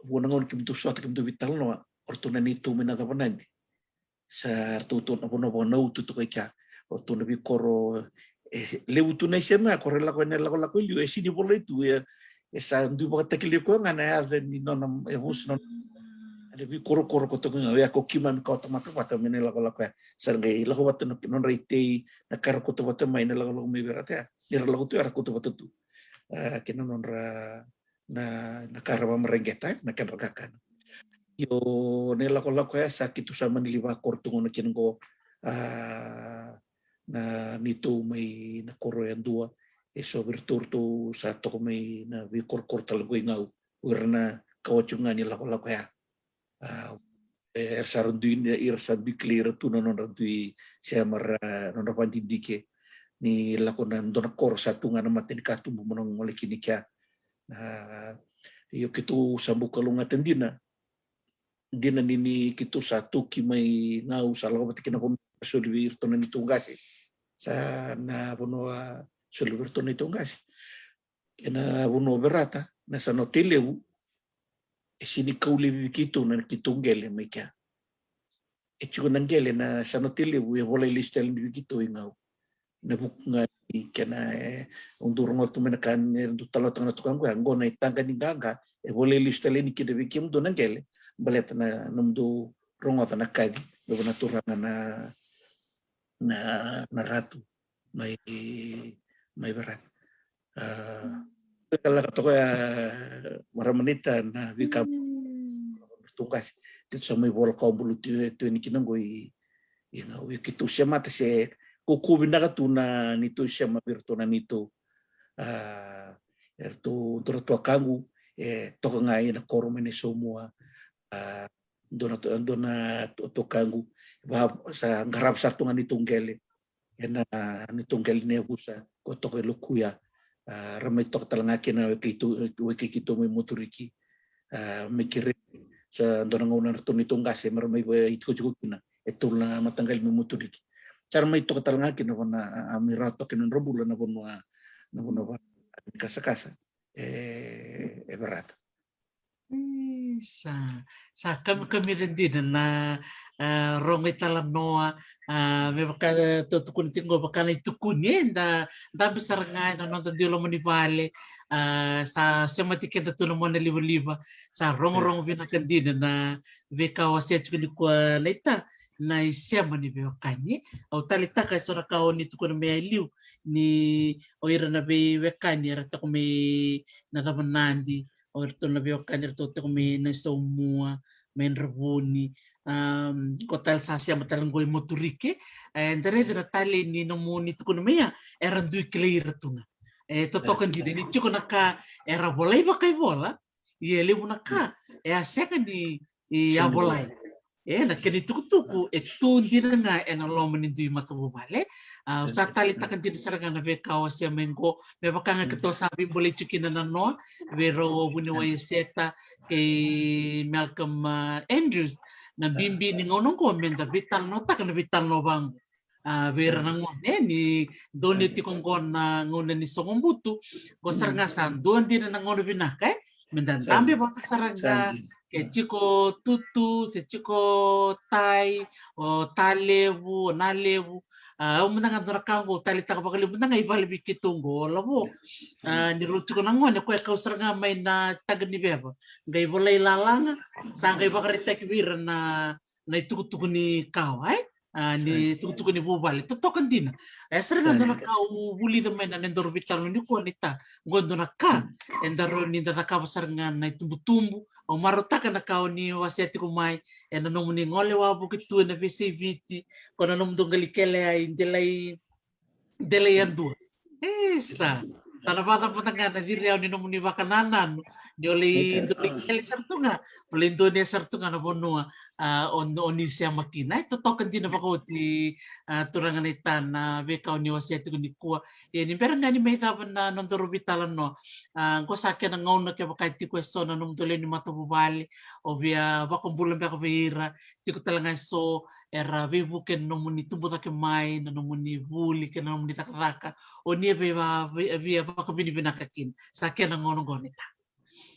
wala ngon kim tu suat kim tu vital no orto na nito minatapanan sa tutun na puno na ututu kay kya o tu na bi koro le utu na sema kore la ko na la ko liu e sini bola itu e sa ndu ba ta kili ko ngana ya ni no e bus no ada bi koro ko to ya ko kiman ko to mata pata mene la ko sa ngai la ko bat no reite na kar ko to bata mai na la ko me berata ni la ko tu ara ko to bata tu kena non ra na karaba merengeta na kan rakakan yo nela ko ya sakit sama ni liba kortungo na kingo na nito may na koro yan dua so virturtu sa to may na vi kor talago ngau urna kawachunga ni la ko ya sarunduin irsa bi clear tu non rantui siamar non rapandindike ni lakonan dona kor satu ngana maten katu monong ngole kinikya yo kitu sambu kalunga tendina dina nini kitu satu kimai ngau salaw batikina kon solvir tonan itungasi sa na bono solvir tonan itungasi ena bono berata na sanotileu sini kauli kitu na kitungele mekya chunangele na sanotileu e volay listel ni kitu ngau na bunga kena undur ngol tu menakan du talot na tukang ko ngona itanga ni gaga e volay listel ni kide bikim do nangele balet na numdu rongot na kadi do na turanga na ratu may berat kala to ya maramanita na bikam tukas dito sa may bol ko bulu tu ni kinanggoy ingaw kitu siya mata se kukubin na katuna nito siya mabirto na nito erto doroto kangu toka ngai na koromene somua dona to kangu sa ngarap sa tunga nitong gele ena nitong gele ne busa ko to ke lukuya ramay tok talanga kina kito may motoriki mikire sa dona ngona to nitong gase maramay ito jugo kina ito na matanggal may motoriki cara may tok talanga kina na amirato kina robula na bono kasa berat sa kami rin din na rongi talanoa may baka tutukun tingo baka na itukunin da dami sarangay na nonton dilo mo ni Vale sa sematikin na tuno mo na liba sa rong vinakan din na veka wasia chukuni kwa laita na isema ni veo kanyi au talita kay sora kao ni tukun may liu ni oira na be wekani rata ko may natamanandi orto na bio kanir to kami na somua men rebuni kotal sasia matalangoy moturike ndare na tali ni no moni to kunomia era dui clear tuna to tokan di ni chiko naka era bolai ba kai bola ye lebu naka a second di ya bolai na kini tuku tundi na ena lomani dui matabu bale sa tali takan din saranga na beka wasia mengo me bakanga keto sabi boleh cikina na no vero bunwa seta ke Malcolm Andrews na bimbi ni ngonong ko menda vital no tak na vital no bang vera nang ni doni ti kongkon na ngona ni songombutu ko saranga san don din na ngono binaka mendan tambe bata saranga ke chiko tutu se chiko tai o talevu nalevu umunanga dorakango talita kapag limunanga ivali bikitungo labo ni rutu ko nangon ko ka usranga may na tag ni beba ngai volay lalanga sangay bakarita kibira na itukutuko ni kao ni tukutuko ni bubali totokan din saranga na kau buli na may na nendor vital ni ko nita gondo na ka endaro ni da ka saranga na itumbu o marotaka na kau ni wasiati ko mai na nomu ni ngole wa bukitu na visiviti ko na nomu dongalikele ay delay andu esa tanabata patanga na diriaw ni nomu ni vakananan ni oli dongalikele sartunga oli Indonesia sartunga na bonua oni siya makina ito token din na bako ti turangan ita na bekaw ni wasiati ko ni kuwa ni pero nga ni may taban na nondorobitalan no ko sa akin ang ngayon na kaya baka ti question na nung tuloy ni matububali o via vakumbulan baka vira ti ko talaga so era vibuken nung muni tumbuta ke may na nung muni vuli ke nung muni takaraka o niya via baka binibinakakin sa akin ang ngayon gonita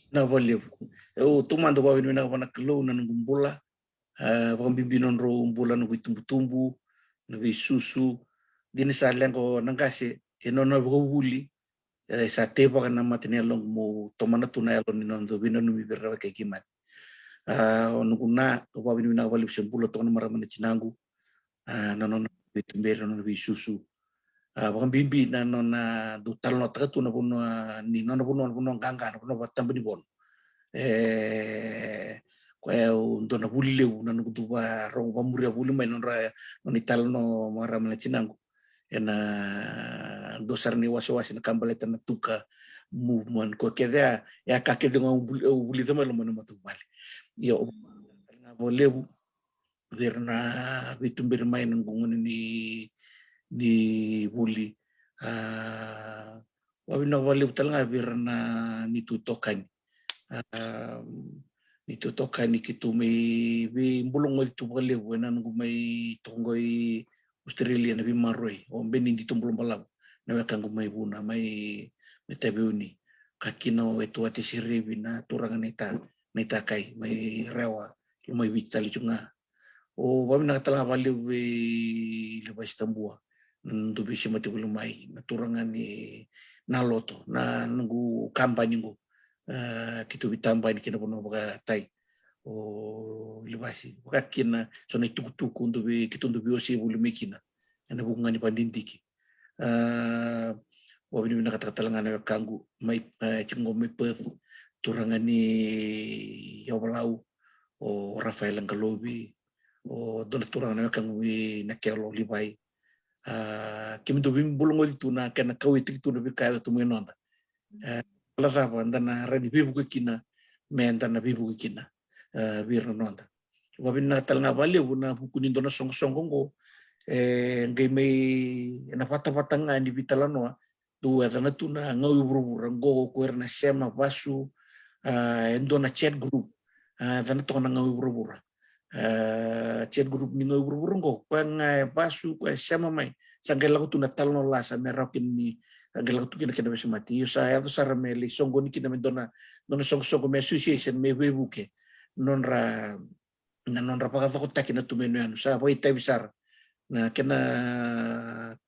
na valeu eu tomando ba vinu na klo na ngumbula Pagambimbinon ro bulan ng tumbu-tumbu, nabi susu, din sa lang ko nang kasi, na huli, sa tepa ka na matinelong mo, tomana tunayalon ni nondo, binanumibira kay kimat. Nunguna, kapabin mo na walip siyang bulot ko na maraman na sinangu, nanon bitumbero na nabi susu. Pagambimbi na na dutal no tagatu na puno ni no puno ang ganga na puno batang binibon. Kaya ndo na buliw na nukutuba ro pamuri buli may nonra nonital no mara mana chinango dosar ni wasi na kambaleta na tuka movement ko kaya ya kake de buli tama lo mana matu bali yo nga bolew verna bitum bermain ngungun ni buli wabina walew talanga verna ni tutokan nitutoka ni kitu may bulong itu bale wena nung may tunggoy Australia na bimaroy o benin dito bulong balaw na wakang gumay buna may tabiuni kakino ito ati siribi na turangan nita kay may rewa yung may vitali chunga o wami nakatala bali we labas tambua nundubi si mati bulumay na turangan ni naloto na nunggu kampanye ngo kitu bitamba ni kina bono baga tai o libasi wakat kina so na tuku undu be kitu undu biosi bulu mekina ana bunga ni pandindiki wa bini nakatalangan na kanggu mai chungo mai Perth turangan ni Yawlau o Rafael Ngalobi o don turangan na kanggu na kelo libai kim do bim bulungo itu na kana kawiti itu na bikaya tumenonda Lasava andana rani bibu kina me andana bibu kina birno nonda wabin na talanga bali una hukuni dona song ngo ngai mai na fata nga ni bitalano tu adana tu na ngau buru ngo ko erna sema basu endona chat group adana to na ngau buru chat group ni ngau buru ngo kwa nga basu kwa sema mai sangela tu na talno lasa merakin ni sangela tu kina kina mati sa ya tu sara me li songo ni kina me dona songo me association me webuke nonra pagata ko takina tu menu anu sa boy tay bisar na kena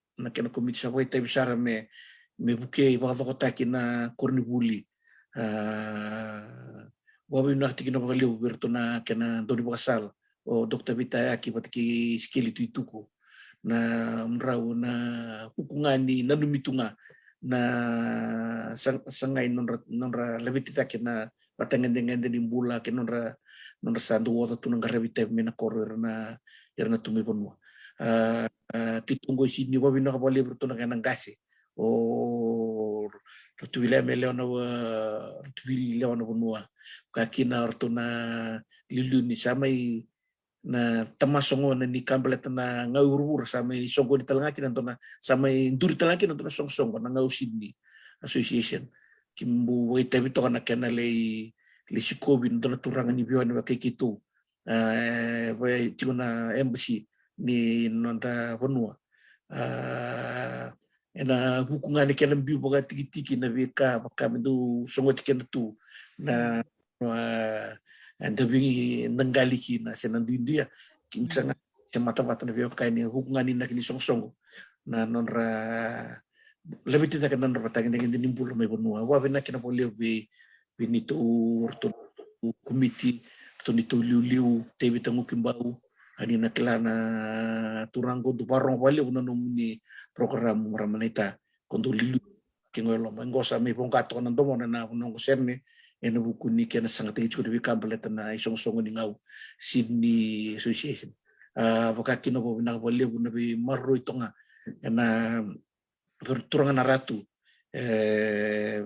komite sa boy tay bisar me buke pagata ko takina kornibuli wabi na tikina pagaliw berto na kena doni bakasal o Dr. Vita aki patiki skili tu ituko na mrau na hukungani na numitunga na sangay nonra labitita kina patangan-tangan din bula kin nonra sandu wata tunang garabita mena koror na irna tumipon mo titunggo sini wabi na kapali berto na kanang gasi o rutwila meleo na bunwa kakina orto na liluni samay na tamasongo na ni kambaleta na ngawurur sa may songo di talangaki nanto na sa may duri talangaki nanto na song na ngaw Sydney Association kimbu way tabi to kana kana le sikobi nanto na turangan ni biwan wa kay kito way tigo na embassy ni nonta Vanua na hukungan ni kailan biu baga tiki na bika kami do songo tiken tu na anda bingi nanggaliki na senandindia kinsanga mata-mata na biyo kay ni hukungan ni nakini song na nonra lebih tidak kan nonra patangin dengan nimbul may Vanua wa bina kina boleh binito urto komiti to nito liu tebi tangu kimbau ani nakila na turango do barong wali una ni program ramanita kondo liu kingolo mangosa may pongkato nan domo na unong serne ena buku ni kena sangat tinggi juga di kampaleta na isong-song ni ngau Sydney Association vakakino po binakabali po nabi maro ito nga ena turangan na ratu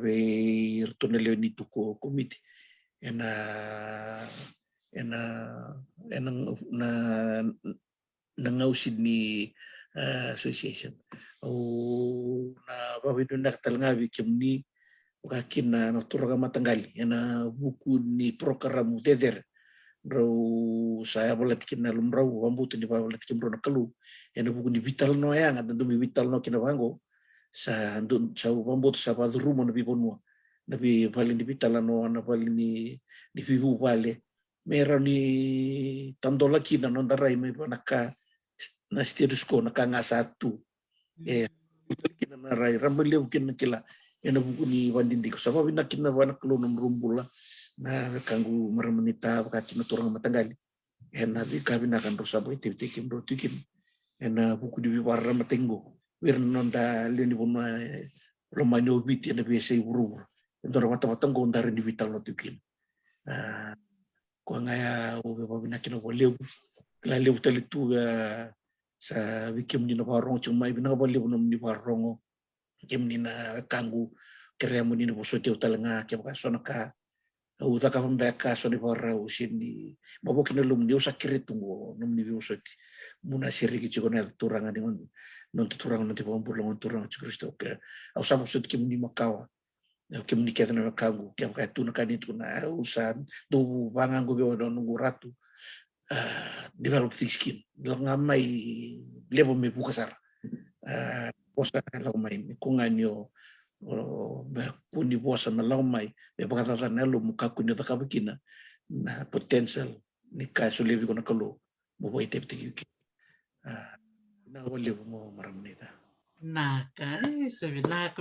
virtu na leo ni tuko komite ena ngau Sydney Association na babito nakatalanga bikim ni kakin na naturaga matanggali na buku ni program teder raw saya balatikin na lumraw wambuto ni balatikin bro na kalu na buku ni vital no yang at dumi vital no kinabango sa wambuto sa padrumo na bibonmo na bi bali ni vital no na bali ni vivu bale meron ni tandola kina non darai may naka na stirisko naka nga satu kina na rai ramaliw kina kila ena buku ni wandindi ko sababu na kina wana klonum rumbula na kanggu maramanita wakati na turang matanggali ena di kabina kan rosa boy tikim do tikim ena buku di warra matengo wir non da leni bona romanyo biti na biasa urur ndoro mata-mata ngondare di vital no tikim ko ngaya o babina kino boleu la leu talitu sa wikim ni na barong chumai bina boleu no ni barong kim ni na kanggu keremu ni na bosote utalanga ke baka sonaka uta ka mbeka so ni barra usini babo kino lum ni usakire tungo no ni bosote muna siriki chiko na turanga ni non turanga no tipo burlo non turanga chikristo ke au sa bosote kim ni makawa kim ni kaya na kanggu ke baka tu na kanito na usan do bangango be no nguratu develop thick skin lang may level may bukasar posa lang may kunganyo puni posa na lang may pagkatatan na lo mukha kunyo takabakina na potential ni kaso levi ko na kalo bubuhay teptik na wali mo maramnita Naka,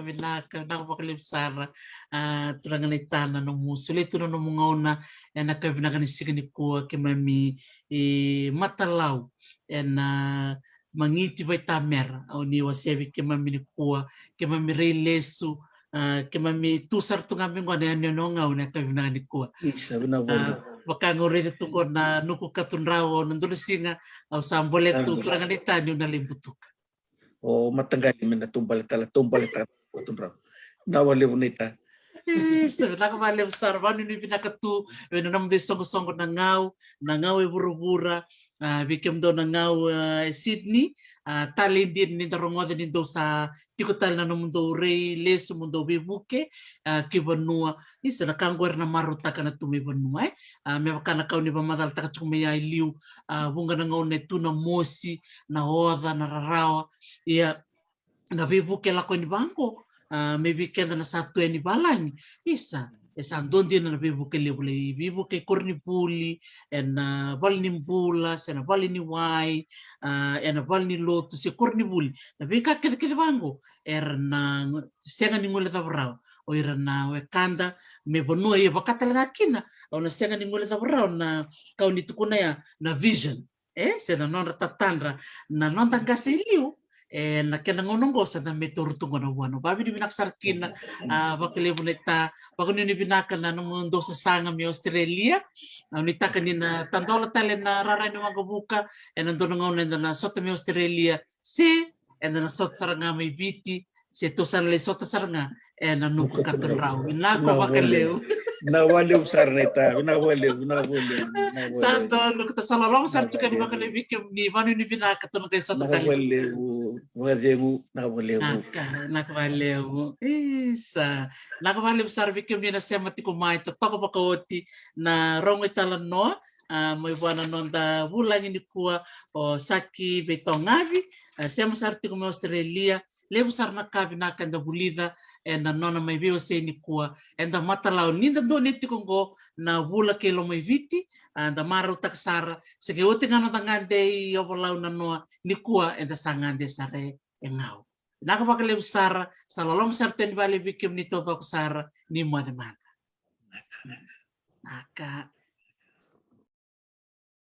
vinaka, nakapakalim sara, turangan itana no musuli, turan no mga una, naka vinaka ni sikani kuwa kimami matalau, mangiti vai tamer, au ni wasevi kimami ni kuwa, kimami reilesu, kimami tusar tungami ngone ano ngau na vinaka ni kuwa. isa binawali Baka ngore tungo na nuku katunrawo, nandulisinga, au sambole tu turangan itani unalimbutuk. o matanggali na tumbal kutunra na wali bonita Sebenarnya vale besar banu ni pinakatu wena nam de songo na ngau e burubura vikem do na ngau Sydney talindin ni darongo ni do sa tikutal na mundo rei les mundo bibuke ki banua isa na kangwer na maruta kana tumi banua me kana kau ni bamadal taka chumi ya liu bunga na ngau ne tuna mosi na oda na rarawa ia na bibuke la ko ni banko maybe kenda na satu ni balang isa andon din na bibuke lebule bibuke kornipuli en bal ni bula sena bal ni wai en bal ni lotu se kornipuli na bika kede bango na senga ni ngule tabrao o na wekanda me bonua ye bakata na kina o na senga ni ngule tabrao na kauni tukuna ya na vision sena non tatandra na non tangasiliu na kena ngonongo sa na metortungo na wano babi ni binaksarkin bakalebuneta bakuni ni binaka na mundo sa sanga mi Australia nitaka ni na tandola tale na rara ni magabuka nandun ngone na sota mi Australia si na sota saranga may viti si to sanle sota saranga na nuku katunraw inako bakaleu na wali usarneta na wali santo nuku tasalalong sar chika ni bakalebi ni vanu ni binaka to kay sota tale Nakavaleu. Isa. Nakavaleu sarvi kim ni na sema tikumai toko pakoti na rongo italan no mo ivana nonda bulang ini kuwa o saki betongavi sema sarti kuma Australia levo sarna kavi na kanda bulida na nona mai veo se ni kuwa enda matalau ninda do neti kongo na bula kelo mai viti anda maru taksara sege wote ngana tangande yobolau na noa ni kuwa enda sangande sare engau nakapakalev sara salalom sarten vale vikim ni totok sara ni mademata naka